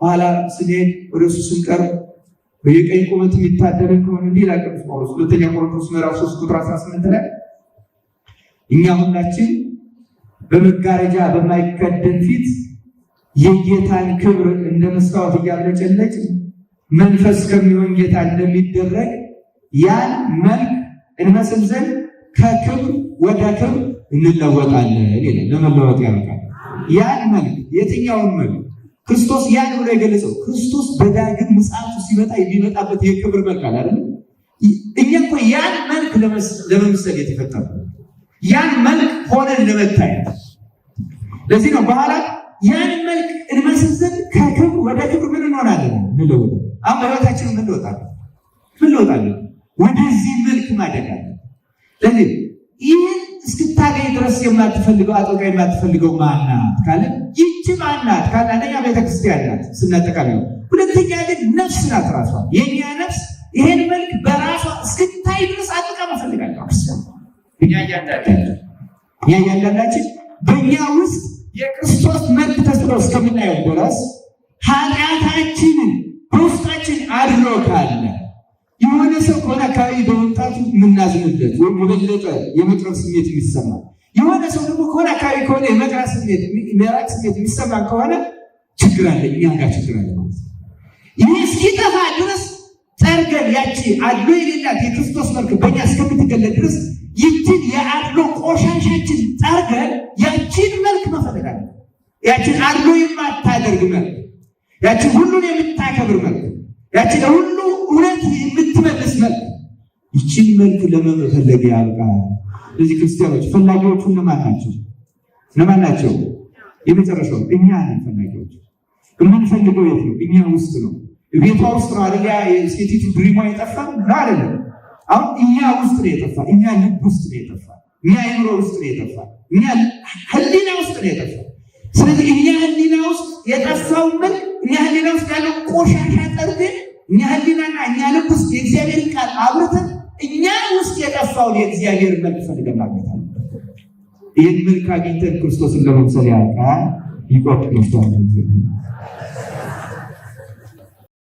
በኋላ ስንሄድ ወደ እሱ ስንቀርብ በየቀኝ ቁመት የሚታደረን ከሆነ እንዲህ ይላል ቅዱስ ጳውሎስ ሁለተኛ ቆሮንቶስ ምዕራፍ 3 ቁጥር 18 ላይ እኛ ሁላችን በመጋረጃ በማይከደን ፊት የጌታን ክብር እንደ መስታወት እያብለጨለጭ መንፈስ ከሚሆን ጌታ እንደሚደረግ ያን መልክ እንመስል ዘንድ ከክብር ወደ ክብር እንለወጣለን ይላል። ለመለወጥ ያልቃል። ያን መልክ የትኛውን መልክ? ክርስቶስ ያን ብሎ የገለጸው ክርስቶስ በዳግም ምጽአቱ ሲመጣ የሚመጣበት የክብር መልክ አለ አይደል? እኛ እኮ ያን መልክ ለመምሰል የተፈጠረ ያን መልክ ሆነን ለመታየት። ለዚህ ነው በኋላ ያን መልክ እንመስል ዘንድ ከክብር ወደ ክብር ምን እንሆናለን? እንለወጣለን። አሁን በሕይወታችን ምን እንለወጣለን? ወደዚህ መልክ ማደጋለን። ለዚህ ይህን እስክታገኝ ድረስ የማትፈልገው አጥብቃ የማትፈልገው ማናት ካለ ይህች ማናት ካለ አንደኛ ቤተክርስቲያን ናት ስናጠቃልለው፣ ሁለተኛ ግን ነፍስ ናት ራሷ። የእኛ ነፍስ ይሄን መልክ በራሷ እስክታይ ድረስ አጥብቃ መፈልጋለች። እኛ እያንዳንዳችን በእኛ ውስጥ የክርስቶስ መልክ ተስሎ እስከምናየው ድረስ ኃጢአታችንን በውስጣችን አድሮ ካለ የሆነ ሰው ከሆነ አካባቢ በመምጣቱ የምናዝንለት ወይም የበለጠ የመቅረብ ስሜት የሚሰማ የሆነ ሰው ደግሞ ከሆነ አካባቢ ከሆነ የመቅረብ ስሜት የሚሰማ ከሆነ ችግር አለ፣ እኛ ጋር ችግር አለ ማለት ነው። ይህ እስኪጠፋ ድረስ ጠርገን ያቺ አድሎ የሌላት የክርስቶስ መልክ በእኛ እስከምትገለጥ ድረስ ይችን የአድሎ ቆሻሻችን ጠርገን ያችን መልክ መፈለጋለን። ያችን አድሎ የማታደርግ መልክ፣ ያችን ሁሉን የምታከብር መልክ፣ ያችን ለሁሉ እውነት የምትመልስ መልክ፣ ይችን መልክ ለመፈለግ ያልቃል። ስለዚህ ክርስቲያኖች ፈላጊዎቹ እነማን ናቸው? የመጨረሻው እኛ ነን ፈላጊዎች። የምንፈልገው የት ነው? እኛ ውስጥ ነው። ቤቷ ውስጥ ነው አይደል የሴቲቱ ድሪሟ የጠፋ ነው አይደለም። አሁን እኛ ውስጥ ነው የጠፋ፣ እኛ ልብ ውስጥ ነው የጠፋ፣ እኛ አእምሮ ውስጥ ነው የጠፋ፣ እኛ ህሊና ውስጥ ነው የጠፋ። ስለዚህ እኛ ህሊና ውስጥ የጠፋው ምን እኛ ህሊና ውስጥ ያለው ቆሻሻ ጠርገን እኛ ህሊናና እኛ ልብ ውስጥ የእግዚአብሔር ቃል አብርተን እኛ ውስጥ የጠፋውን የእግዚአብሔር መልክ ፈልገን ማግኘት አለ። ይህን መልክ አግኝተን ክርስቶስን ለመምሰል ያውቃል ይቆጥሩታል።